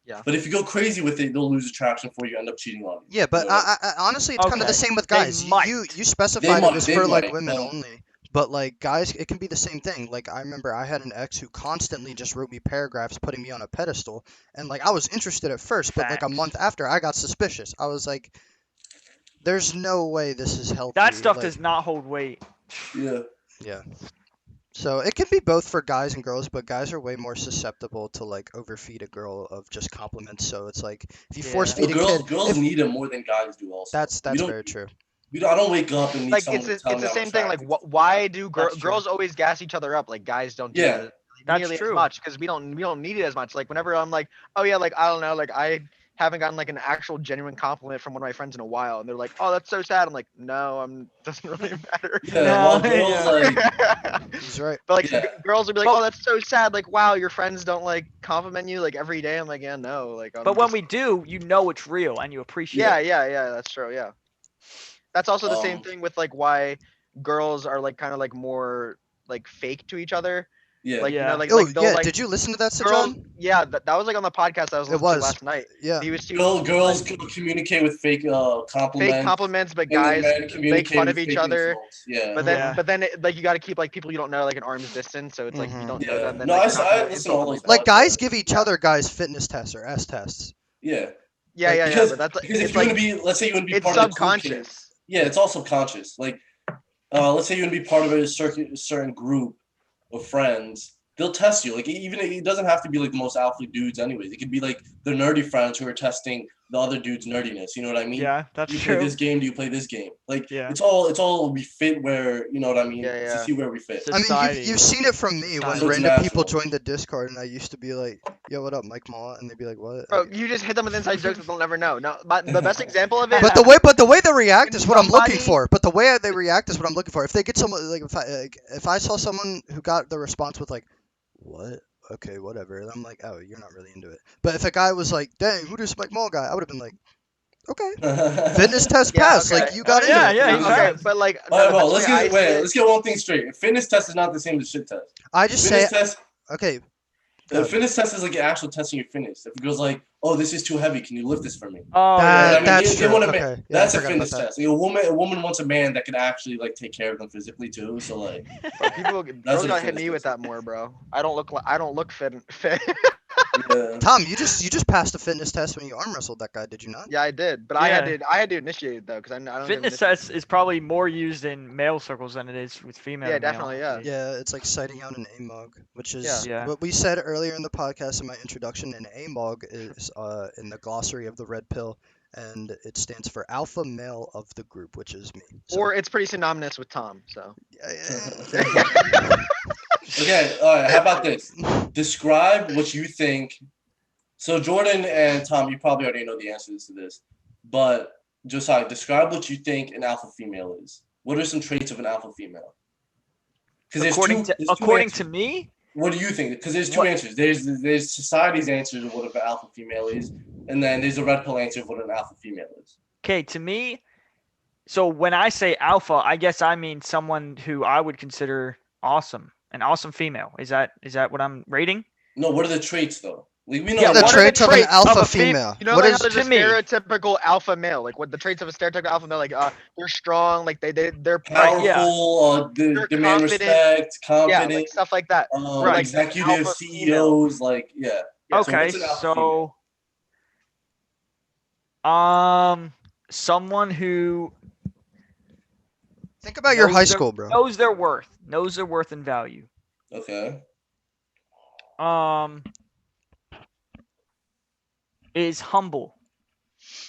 Yeah. But if you go crazy with it, they'll lose attraction for you, end up cheating on you. Yeah, but You know what I mean? I honestly, it's kind of the Okay. same with They guys. might. You specified it was They for like might, women only, but like guys, it can be the same thing. Like I remember I had an ex who constantly just wrote me paragraphs, putting me on a pedestal, and like I was interested at first, but like a Facts. month after, I got suspicious. I was like, "There's no way this is healthy." That stuff like, does not hold weight. Yeah. Yeah. So it can be both for guys and girls, but guys are way more susceptible to like overfeed a girl of just compliments. So it's like if you force Yeah. feed Well, a kid, girls need it more than guys do. Also, that's we don't. very true. I don't wake up and need Like someone to it's tell me the I'm same thing. Like attracted. why do That's true. girls always gas each other up? Like guys don't do Yeah. that That's nearly true. as much because we don't need it as much. Like whenever I'm like, oh yeah, like I don't know, like I haven't gotten like an actual genuine compliment from one of my friends in a while, and they're like, oh that's so sad. I'm like, no, doesn't really matter. Yeah, No, well, girls yeah. like He's right. But like Yeah. girls would be like, But- oh that's so sad. Like wow, your friends don't like compliment you like every day. I'm like, yeah, no. Like I'm But when just- we do, you know it's real and you appreciate yeah, it. yeah, that's true. Yeah, that's also the same Um, thing with like why girls are like kind of like more like fake to each other. yeah. Like you Yeah. know, like Oh like they'll yeah, like did you listen to that, girls. Sajad? Yeah, that was like on the podcast I was It listening to was. last night. Yeah. He was Girls like, communicate with fake compliments. fake compliments, but and then guys men make communicate fun with of each fake other. insults. Yeah. But then, Yeah. like you got to keep like people you don't know like an arm's distance. So it's like you don't know Yeah. them. Then No, like, you're not I gonna listen to insult all them those like Like guys podcasts. give each Yeah. other guys fitness tests or S tests. Yeah. that. Yeah, Like, yeah, Because, but that's because it's if you want like to be, let's say you want to be it's part of the cool kids. subconscious. Yeah, it's all subconscious. Like, let's say you want to be part of a certain group of friends. They'll test you. Like, even it doesn't have to be like the most alpha dudes, anyways. It could be like the nerdy friends who are testing the other dude's nerdiness. You know what I mean? Yeah, that's Do you play true. this game? Do you play this game? Like, Yeah. it's all we fit where, you know what I mean? Yeah, To yeah. see where we fit. I mean, Society. you've seen it from me when So it's random people natural. join the Discord, and I used to be like, "Yo, what up, Mike Mall?" And they'd be like, "What?" Bro, you just hit them with inside jokes that they'll never know. No, but the best example of it. But the way they react When is what I'm looking somebody- for. But the way they react is what I'm looking for. If they get someone like if I saw someone who got the response with like, "What? Okay, whatever," and I'm like, "Oh, you're not really into it." But if a guy was like, "Dang, who does Mike Mall guy?" I would have been like, "Okay, fitness test Yeah, passed. okay. Like you got Yeah, into yeah, it." he's Okay, fast. but like All no, right, the well, best way I see it- let's get one thing straight. A fitness test is not the same as shit test. I just say, Fitness test, okay, the fitness test is like actual testing your fitness. If it goes like, oh, this is too heavy, can you lift this for me? Oh, That- You know what I yeah. mean? that's They true. want a Okay, man. yeah, I That's a forgot about fitness that. test. Like, a woman wants a man that can actually like take care of them physically too. So like, Bro, people, That's girls what gotta a hit me fitness with test that more, bro. I don't look fit. yeah. Tom, you just passed a fitness test when you arm wrestled that guy, did you not? Yeah, I did, but Yeah. I had to initiate it though, because I don't. Fitness even test is probably more used in male circles than it is with female. Yeah, to male, definitely, yeah. actually. Yeah, it's like citing out an AMOG, which is Yeah. what we said earlier in the podcast in my introduction. An AMOG is in the glossary of the red pill, and it stands for alpha male of the group, which is me. So, Or it's pretty synonymous with Tom. So. Okay, all right. How about this? Describe what you think. So Jordan and Tom, you probably already know the answers to this, but Josiah, describe what you think an alpha female is. What are some traits of an alpha female? Because According to me, What do you think? Because there's two answers. There's society's answer to what an alpha female is, and then there's a red pill answer of what an alpha female is. okay, to me, so when I say alpha, I guess I mean someone who I would consider awesome, an awesome female. Is that what I'm rating? No, what are the traits though? Like, we know Yeah, The what are the traits of an traits of alpha a fem- female. You know, What like is how there's a to me? stereotypical alpha male, like what the traits of a stereotypical alpha male, like they're strong, like they're powerful, They're demand confident. respect, yeah, confident, like stuff like that. Right. Like executive alpha female. CEOs, like yeah. Yeah, So Okay, what's an alpha female? someone who Think about your knows high their- school, bro. knows their worth and value. Okay. Is humble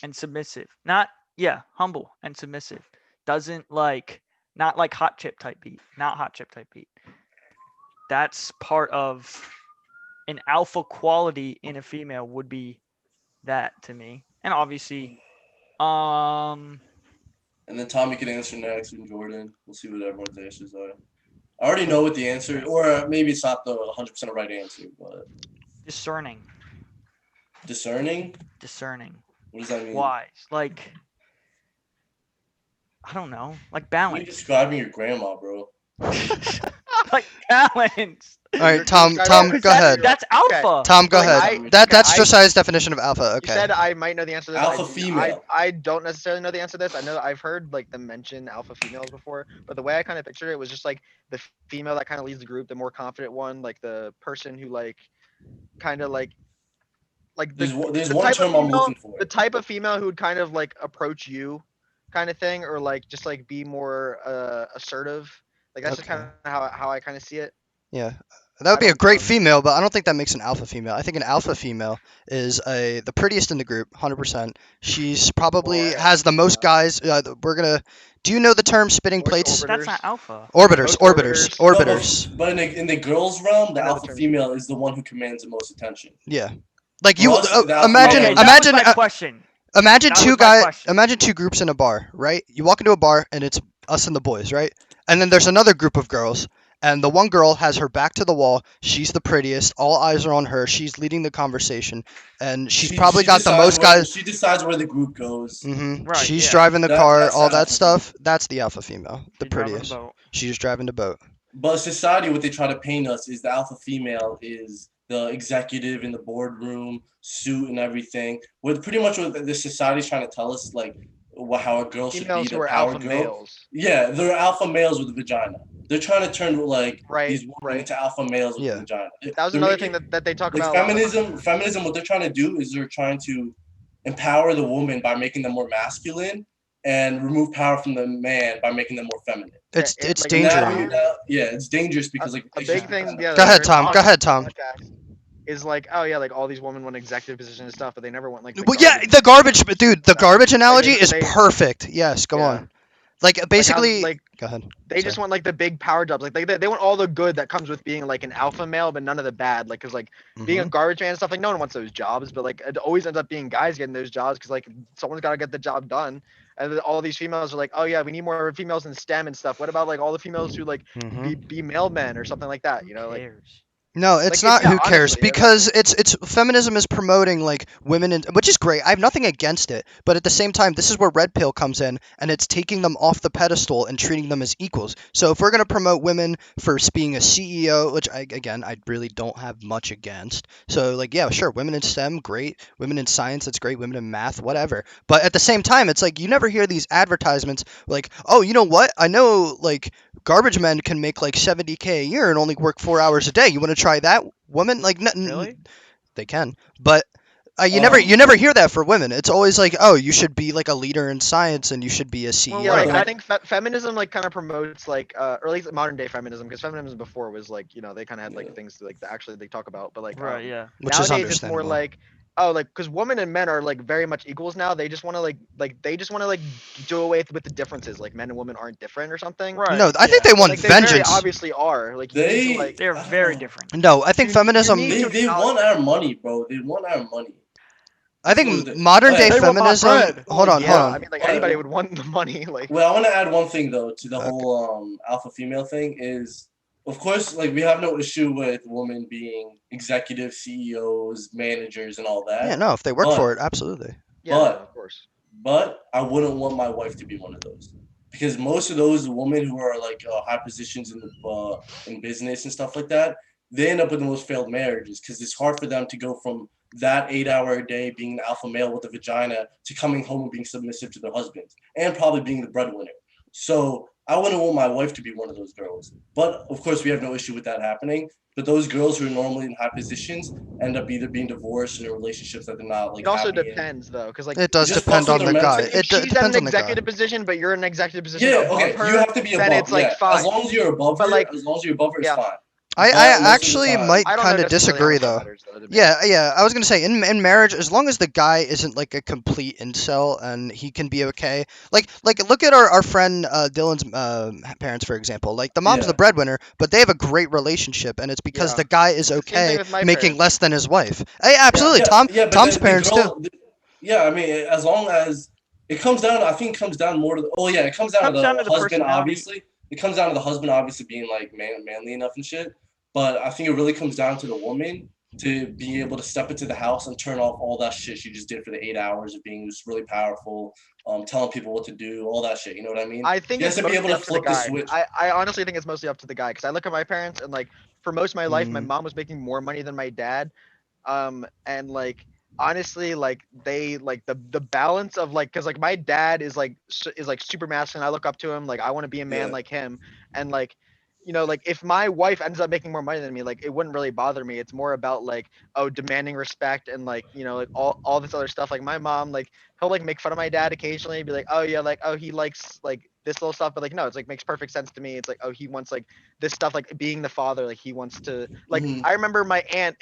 and submissive. Humble and submissive. Doesn't not like hot chip type beat. Not hot chip type beat. That's part of an alpha quality in a female would be that to me. And obviously, And then Tommy can answer next, and Jordan. We'll see what everyone's answers are. I already know what the answer, or maybe it's not the 100% right answer, but discerning. discerning. What does that mean? Wise. Like, I don't know. Like You're balance. describing your grandma, bro. Like balance. All right, You're Tom, describing- go ahead. That's alpha. Tom, go Like, ahead. I- That's I- Josiah's definition of alpha. You Okay. said I might know the answer to this. Alpha female. I don't necessarily know the answer to this. I know I've heard like them mention alpha females before, but the way I kind of pictured it was just like the female that kind of leads the group, the more confident one, like the person who like kind of like There's the one type of term I'm female- looking for. the type of female who would kind of like approach you kind of thing, or like just like be more assertive. Like that's just Okay. kind of how I kind of see it. Yeah. That would be a don't great know. female, but I don't think that makes an alpha female. I think an alpha female is the prettiest in the group, 100%. She's probably Or- has the most guys. Do you know the term spitting Most plates? That's not alpha. Orbiters, Most orbiters, No, orbiters. but in the girls' realm, the I know the alpha term. female is the one who commands the most attention. Yeah. Like you For us, the alpha imagine male- Okay, that imagine was my question. imagine that two was my guys question. imagine two groups in a bar, right? You walk into a bar and it's us and the boys, right? And then there's another group of girls. And the one girl has her back to the wall. She's the prettiest. All eyes are on her. She's leading the conversation, and she's probably she got the decides most where- guys. She decides where the group goes. Right, She's yeah. driving the car, That's all the that alpha stuff. That's the alpha female, the You're driving a prettiest. boat. She's driving the boat. But society, what they try to paint us is the alpha female is the executive in the boardroom, suit and everything. What pretty much what the society's trying to tell us, like how a girl should be, Females who the are power alpha girl. males. Yeah, they're alpha males with a vagina. They're trying to turn like Right, these women right. into alpha males with Yeah. a vagina. That was They're another making- thing that they talk like about. a lot. feminism, what they're trying to do is they're trying to empower the woman by making them more masculine and remove power from the man by making them more feminine. It's Yeah, it's like, And dangerous. it's dangerous because like A it's big just- thing. Yeah, Go ahead, that Tom. I've Go heard ahead, on Tom. podcasts Is like, oh yeah, like all these women want executive positions and stuff, but they never want like. Well, yeah, the garbage, dude. The garbage analogy is they- perfect. Yes, go Yeah. on. Like basically, like go ahead. they just want like the big power jobs. Like they want all the good that comes with being like an alpha male, but none of the bad. Like, cause like being a Mhm. garbage man and stuff, like no one wants those jobs, but like it always ends up being guys getting those jobs because like someone's got to get the job done. And then all these females are like, oh yeah, we need more females in STEM and stuff. What about like all the females who like Mhm. be mailmen or something like that? You know, Who like cares? No, it's Like, not yeah, who cares honestly, yeah. because it's feminism is promoting like women in, which is great. I have nothing against it, but at the same time, this is where red pill comes in and it's taking them off the pedestal and treating them as equals. So if we're going to promote women for being a CEO, which I really don't have much against. So like yeah, sure, women in STEM, great. Women in science, that's great. Women in math, whatever. But at the same time, it's like you never hear these advertisements like, "Oh, you know what? I know like garbage men can make like 70K a year and only work 4 hours a day. You want to try that, woman?" Like, Really? they can, but you never hear that for women. It's always like, "Oh, you should be like a leader in science and you should be a CEO." yeah, like Right. I think feminism like kind of promotes like or at least modern day feminism, because feminism before was like, you know, they kind of had like Yeah. things to, like that actually they talk about, but like Right, yeah. Which is nowadays it's more understandable. like, oh, like because women and men are like very much equals now. They just want to like they just want to like do away with the differences. Like men and women aren't different or something. Right. No, I think yeah. they want Like they very vengeance. obviously are. Like you need They- to, like They're very different. No, I think You feminism. need to- They want our money, bro. They want our money. I think Absolutely. modern day They want my feminism. bread. Hold on, yeah, hold on. I mean like Hold on. anybody would want the money. Like Well, I want to add one thing though to the Okay. whole alpha female thing is of course, like we have no issue with women being executive CEOs, managers, and all that. Yeah, no, if they work for it, absolutely. Yeah, no, But of course. But I wouldn't want my wife to be one of those, because most of those women who are like high positions in business and stuff like that, they end up with the most failed marriages because it's hard for them to go from that 8 hour a day being an alpha male with a vagina to coming home and being submissive to their husbands and probably being the breadwinner. So I wouldn't want my wife to be one of those girls. But of course, we have no issue with that happening. But those girls who are normally in high positions end up either being divorced or in relationships that they're not like It also happy in. depends though, because like It does just depend fucks on with the their guy. mental. if she's at Depends an on the guy. executive position, but you're in an executive position Yeah, above okay, her, you have to be above. then it's like yeah, fine. as long as you're above But, her, like, as long as you're above her, it's yeah. fine. I But most of the actually time- might I don't kind know of necessarily how disagree much that though. matters, though, to me. Yeah, I was gonna say in marriage, as long as the guy isn't like a complete incel and he can be okay. Like look at our friend Dylan's parents, for example. Like the mom's Yeah. the breadwinner, but they have a great relationship, and it's because Yeah. the guy is Same thing okay with my making parents. less than his wife. Hey, absolutely, Yeah, but Tom's the parents girl, too. yeah, I mean, as long as it comes down, I think it comes down more to the, oh yeah, it comes down to the husband, personality. obviously. It comes down to the husband, obviously, being like manly enough and shit. But I think it really comes down to the woman to be able to step into the house and turn off all that shit she just did for the 8 hours of being just really powerful, telling people what to do, all that shit. You know what I mean? I think She it's has to be mostly able to up to the flip the guy. switch. I honestly think it's mostly up to the guy because I look at my parents and like for most of my life, my Mm. mom was making more money than my dad, and like honestly, like they like the balance of like because like my dad is like super masculine. I look up to him. Like I want to be a man Yeah. like him, and like. You know, like if my wife ends up making more money than me, like it wouldn't really bother me. It's more about like, oh, demanding respect and like, you know, like all this other stuff. Like my mom, like he'll like make fun of my dad occasionally, be like, oh yeah, like oh he likes like this little stuff, but like no, it's like makes perfect sense to me. It's like oh he wants like this stuff, like being the father, like he wants to like. Mhm. I remember my aunt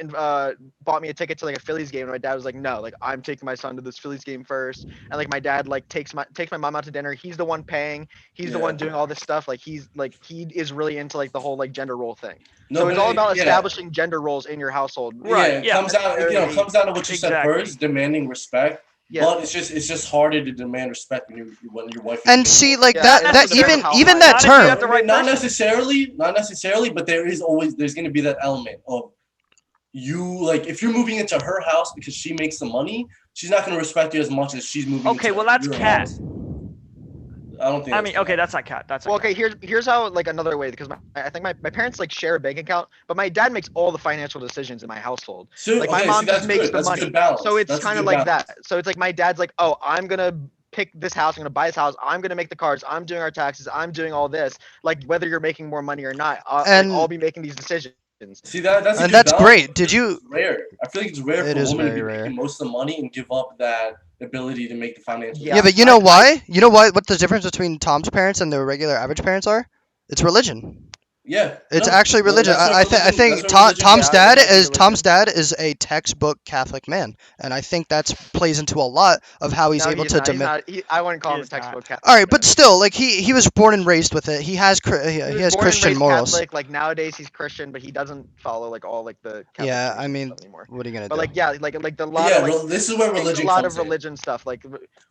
bought me a ticket to like a Phillies game, and my dad was like, no, like I'm taking my son to this Phillies game first, and like my dad like takes my mom out to dinner. He's the one paying. He's the Yeah. one doing all this stuff. Like he is really into like the whole like gender role thing. No, So it's but all about yeah. establishing gender roles in your household. Right, Yeah, it yeah. comes down, it comes down to what you said Exactly. first, demanding respect. Yeah. But it's just harder to demand respect when your wife. Is And making see, more. like Yeah, that not that necessarily even how even high. that Not if you term. have the right not person. not necessarily, but there's going to be that element of you, like if you're moving into her house because she makes the money, she's not going to respect you as much as she's moving. Okay, into well that's your cat. house. I don't think. I mean, okay, that's not cat. That's not Well, cat. okay, here's how like another way because I think my parents like share a bank account, but my dad makes all the financial decisions in my household. So, Like my okay, mom see, just that's makes good. the That's a money. good balance. So it's That's a kind of good like balance. that. So it's like my dad's like, oh, I'm gonna pick this house, I'm gonna buy this house, I'm gonna make the cards, I'm doing our taxes, I'm doing all this. Like whether you're making more money or not, like And- I'll be making these decisions. See that's a And good that's balance, great. but Did you- It's rare. I feel like it's rare It for a is woman to very be rare. making most of the money and give up that ability to make the financial. Yeah. Yeah, but you know why? You know what the difference between Tom's parents and the regular average parents are? It's religion. Yeah, It's no, actually religion. that's what I religion- think that's what religion Tom's is. dad Yeah, it might be is Tom's religion. dad is a textbook Catholic man, and I think that's plays into a lot of how he's No, able he's to not. He's demand. not. I wouldn't call He him a is not. textbook Catholic. All right, but man. still, like he was born and raised with it. He has he He was has born and Christian raised morals. Catholic. Like nowadays he's Christian, but he doesn't follow like all like the Catholic Yeah, beliefs I and mean, stuff anymore. what are you gonna But do? like yeah, like the But lot yeah, of like this is where takes religion a lot comes of religion stuff. Like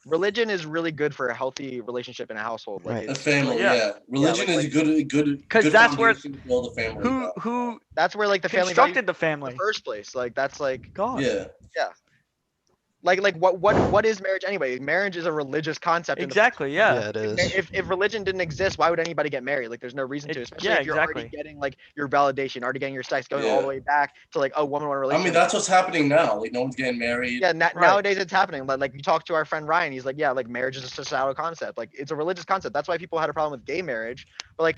religion is really good for a healthy relationship in a household. Like Right. in. A it's family, Yeah. yeah. Religion like- is a good Because good that's where foundation to build a family. who that's where like the family value constructed the in the family. first place. Like that's like God. Yeah. like what is marriage anyway? Marriage is a religious concept. Exactly. Yeah, Yeah. it is. If religion didn't exist, why would anybody get married? Like, there's no reason to, especially yeah, if you're already exactly. getting like your validation, already getting your sex, going all Yeah. the way back to like, oh, woman want a I relationship. mean, that's what's happening now. Like, no one's getting married. yeah. Right. Nowadays it's happening. Like you talk to our friend Ryan, he's like, yeah, like marriage is a societal concept. Like it's a religious concept. That's why people had a problem with gay marriage. But like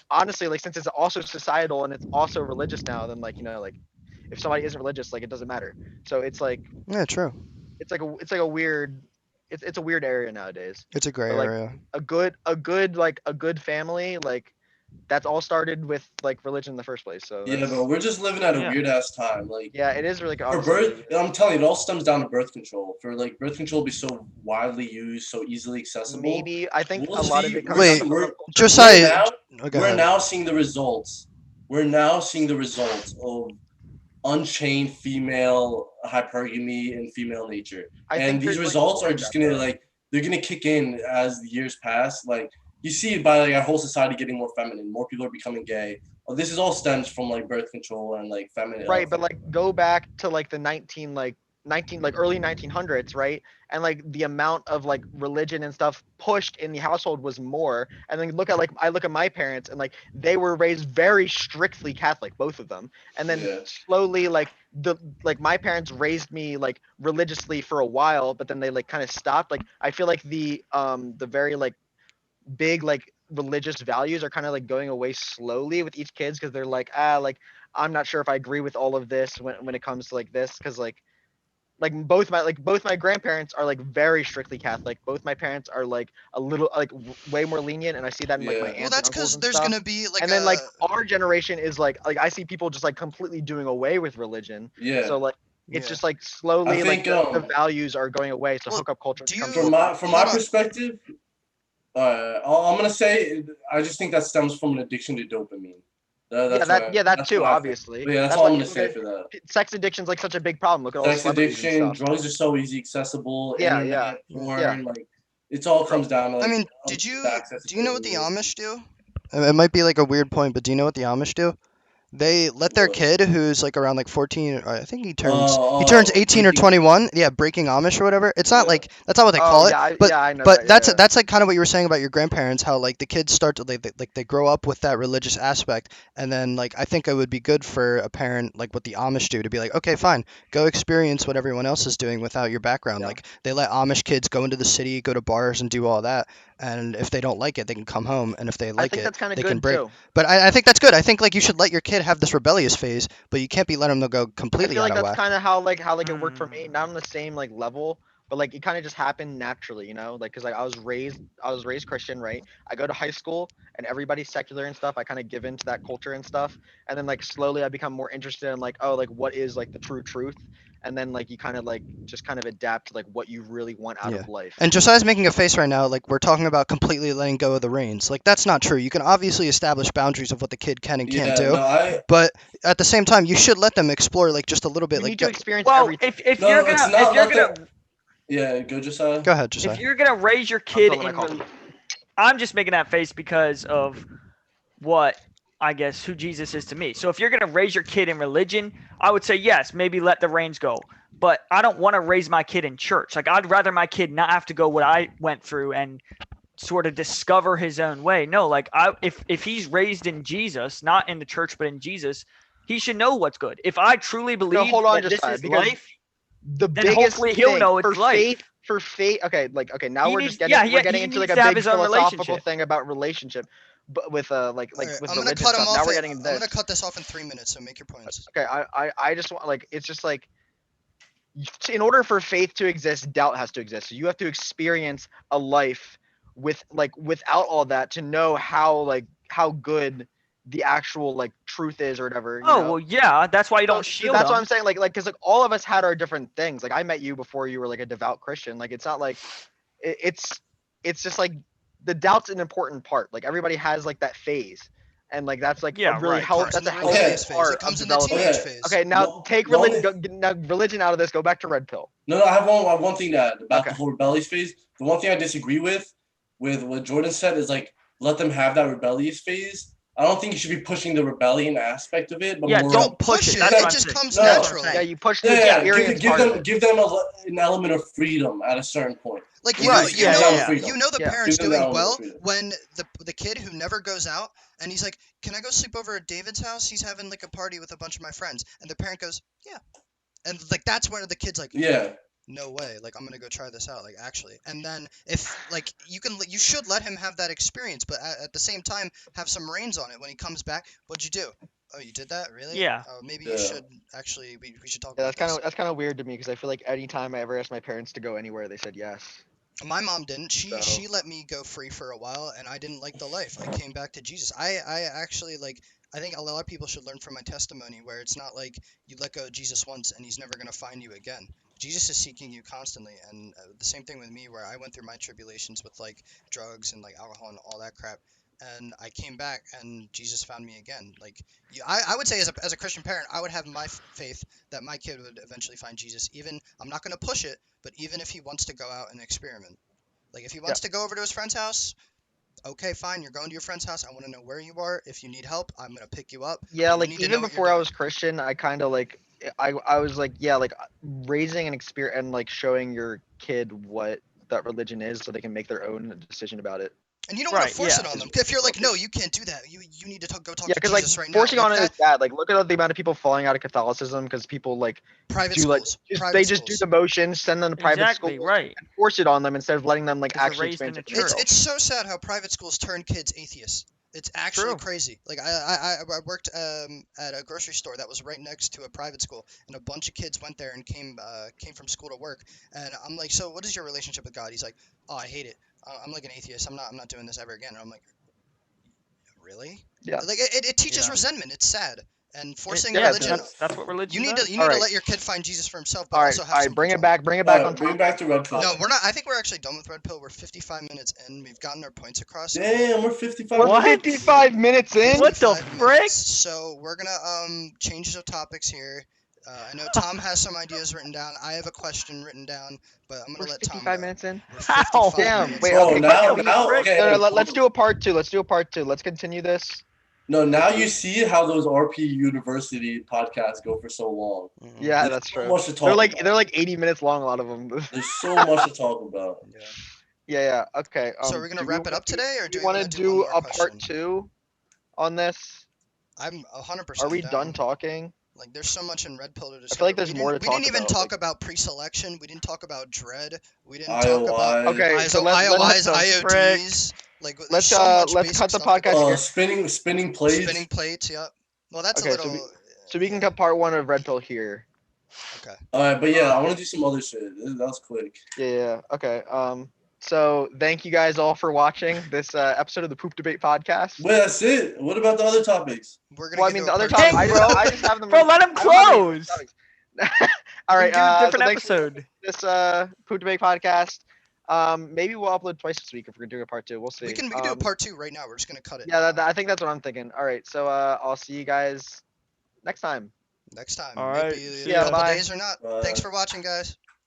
honestly, like since it's also societal and it's also religious now, then like like if somebody isn't religious, like it doesn't matter. So it's like Yeah, true. it's like a weird it's a weird area nowadays. It's a gray But, like, area. a good family, like that's all started with like religion in the first place. So Yeah, that's- but we're just living at a Yeah. weird ass time. Like, yeah, it is really for honestly birth, really weird. I'm telling you, it all stems down to birth control. For like birth control to be so widely used, so easily accessible. Maybe I think We'll a lot of see- it comes Wait, down to we're- culture. Josiah, We're ahead. now seeing the results. We're now seeing the results of unchained female hypergamy and female nature. I And think these there's, like, results more are of just that, gonna though. they're gonna kick in as the years pass. Like you see it by like our whole society getting more feminine. More people are becoming gay. this is all stems from like birth control and like feminine. Right, but like go back to like the 19 like early 1900s, right? And like the amount of like religion and stuff pushed in the household was more. And then look at like I look at my parents and like they were raised very strictly Catholic, both of them. And then Yeah. slowly like my parents raised me like religiously for a while, but then they like kind of stopped. Like I feel like the very like big like religious values are kind of like going away slowly with each kids because they're like I'm not sure if I agree with all of this when it comes to like this because like both my grandparents are like very strictly Catholic. Both my parents are like a little like way more lenient, and I see that in like my Yeah. Well, aunts that's and uncles because and there's stuff. gonna be like And then like our generation is like I see people just like completely doing away with religion. Yeah. So like it's Yeah. just like I slowly like think the values are going away. So Well, hookup culture do becomes you- more from my Hold on. perspective, I'm gonna say I just think that stems from an addiction to dopamine. That's that that's too what I think. obviously. But yeah, that's That's all why I'm gonna people say get for that. sex addiction's like such a big problem. Look at all the Sex celebrities and addiction, stuff. drugs are so easy accessible. Yeah, Internet, yeah. porn, like it's all comes down to I like mean, do you know what the Amish do? It might be like a weird point, but do you know what the Amish do? They let their What? kid, who's like around like 14, or I think he turns 18 or breaking- 21. Yeah, breaking Amish or whatever. It's not Yeah. like that's not what they Oh call it. yeah, But I know but that. that's Yeah. that's like kind of what you were saying about your grandparents, how like the kids start to like they grow up with that religious aspect, and then like I think it would be good for a parent like what the Amish do to be like, okay, fine, go experience what everyone else is doing without your background. Yeah. Like they let Amish kids go into the city, go to bars, and do all that, and if they don't like it, they can come home, and if they I like think it, that's kind of they can good break. too. But I think that's good. I think like you should let your kid have this rebellious phase, but you can't be letting them go I completely feel out like of that's whack. kind of how it worked for me. Not on the same like level, but like it kind of just happened naturally, you know? Like cuz like I was raised Christian, right? I go to high school and everybody's secular and stuff. I kind of give into that culture and stuff. And then like slowly I become more interested in like oh like what is like the true truth? And then like you kind of like just kind of adapt to like what you really want out Yeah. of life. And Josiah's making a face right now, like we're talking about completely letting go of the reins. Like that's not true. You can obviously establish boundaries of what the kid can and can't Yeah, do, no, but at the same time, you should let them explore like just a little bit. You Like need to experience Well, everything. if no, you're it's gonna not if you're let gonna them. Yeah, go Josiah. go ahead, if Josiah. you're gonna raise your I'm kid filling my coffee. I'm just making that face because of what I guess who Jesus is to me. So if you're gonna raise your kid in religion, I would say yes, maybe let the reins go. But I don't want to raise my kid in church. Like I'd rather my kid not have to go what I went through and sort of discover his own way. No, like if he's raised in Jesus, not in the church but in Jesus, he should know what's good. If I truly believe hold on, that this Josiah, is because life, the then biggest hopefully he'll thing know it's life. for faith okay now He we're needs, just yeah, we're getting he into like needs a to have big his own philosophical relationship. thing about relationship but with like All right, with I'm gonna religion cut him stuff. off. Now we're getting into I'm this. gonna cut this off in 3 minutes. So make your points. Okay, I just want like it's just like in order for faith to exist, doubt has to exist. So you have to experience a life with like without all that to know how good the actual like truth is or whatever, you Oh know. well, yeah, that's why you don't So shield that's what them. I'm saying. Like, because like all of us had our different things. Like I met you before you were like a devout Christian. Like it's not like it's just like the doubt's an important part. Like everybody has like that phase, and like that's like a Yeah, really right, health. right. That's a the healthy rebellious phase. It part of comes in the developing. teenage Okay. phase. Okay, now Well, take the religion. only- Now religion out of this. Go back to red pill. No, I have one thing to add about Okay. the whole rebellious phase. The one thing I disagree with what Jordan said is like let them have that rebellious phase. I don't think you should be pushing the rebellion aspect of it, but Yeah, more You don't don't push push it. it. That's It what I'm just saying. comes No. That's what I'm naturally. Yeah, saying. you push the yeah, experience give part of them it. give them an element of freedom at a certain point. Like Right, you yeah, know, yeah, yeah. you know the Yeah. parents Give them that doing element of well freedom. when the kid who never goes out and he's like, "Can I go sleep over at David's house? He's having like a party with a bunch of my friends." And the parent goes, "Yeah." And like that's where the kid's like, Yeah. "No way. Like I'm going to go try this out like actually." And then if like you should let him have that experience, but at the same time have some reins on it when he comes back. What'd you do? Oh, you did that? Really? Yeah. Oh, maybe Yeah. you should actually we should talk Yeah, about this. that's kind of weird to me because I feel like anytime I ever asked my parents to go anywhere, they said yes. My mom didn't. So- She let me go free for a while, and I didn't like the life. I came back to Jesus. I actually like. I think a lot of people should learn from my testimony, where it's not like you let go of Jesus once and he's never gonna find you again. Jesus is seeking you constantly, and the same thing with me, where I went through my tribulations with like drugs and like alcohol and all that crap, and I came back and Jesus found me again. Like I would say as a Christian parent, I would have my faith that my kid would eventually find Jesus. Even I'm not gonna push it, but even if he wants to go out and experiment, like if he wants to go over to his friend's house, Okay, fine. You're going to your friend's house. I want to know where you are. If you need help, I'm gonna pick you up. Yeah, You like need to even know what you're before I doing. was Christian, I kind of like I was like, yeah, like raising an experience and like showing your kid what that religion is so they can make their own decision about it. And you don't want Right, to force it yeah. on Is them. If you're like, no, appropriate. you can't do that. You need to go talk Yeah, to because like Jesus right now. forcing Like on it is that. bad. Like look at the amount of people falling out of Catholicism because people like Private do like schools. just, Private they just do schools. the motions, send them to private schools, Exactly, right. and force it on them instead of letting them like 'Cause they're actually raised in experience a it for church. It's themselves. so sad how private schools turn kids atheists. It's actually True. crazy. Like I worked at a grocery store that was right next to a private school, and a bunch of kids went there and came from school to work. And I'm like, so what is your relationship with God? He's like, oh, I hate it. I'm like an atheist. I'm not doing this ever again. And I'm like, really? Yeah. Like it teaches Yeah. resentment. It's sad. And forcing Yeah, religion. That's what religion does. You All need to right. let your kid find Jesus for himself, but All right, also have some bring it control. back. Bring it back on Bring top. it back to Red Pill. No, we're not. I think we're actually done with Red Pill. We're 55 minutes in. We've gotten our points across. Damn, we're 55. We're What? 55 minutes in. What the 55 frick? minutes. So we're gonna change the topics here. I know Tom has some ideas written down. I have a question written down, but I'm We're gonna let Tom 55 go. minutes in. We're How? 55 Damn. minutes Wait. in. Bro, Okay. now, Can we? okay. No, no, let's do a part two. Let's do a part two. Let's continue this. No, now you see how those RP University podcasts go for so long. Yeah, There's that's so true. much to talk about. They're like 80 minutes long. A lot of them. There's so much to talk about. Yeah. Yeah. Okay. So are we gonna do we wrap it wanna up today, or do do we we want to want to do one do more a question? part two on this? I'm 100% Are we down. done talking? Like, there's so much in Red Pill to I discover. feel like there's more to We didn't talk even about. talk Like, about pre-selection. We didn't talk about dread. We didn't talk about IOI. okay, so let's IOIs, What the frick? IODs. Like, there's let's so much let's basic cut the stuff to go podcast through. here. Spinning plates. Spinning plates. Yep. Well, that's Okay, a little. so we can cut part one of Red Pill here. Okay. All right, but yeah, I want to do some other shit. That was quick. Yeah. Okay. So thank you guys all for watching this episode of the Poop Debate podcast. Wait, that's it. What about the other topics? We're gonna Well, I get mean to the a other part topics. two. I just have them. Bro, let him I don't have any close. topics. All right. We can do a different so thanks for episode. this Poop Debate podcast. Maybe we'll upload twice this week if we're gonna do a part two. We'll see. We can do a part two right now. We're just gonna cut it. Yeah, I think that's what I'm thinking. All right. So I'll see you guys next time. Next time. All right, Maybe see in a ya. couple Bye. days or not. Bye. Thanks for watching, guys.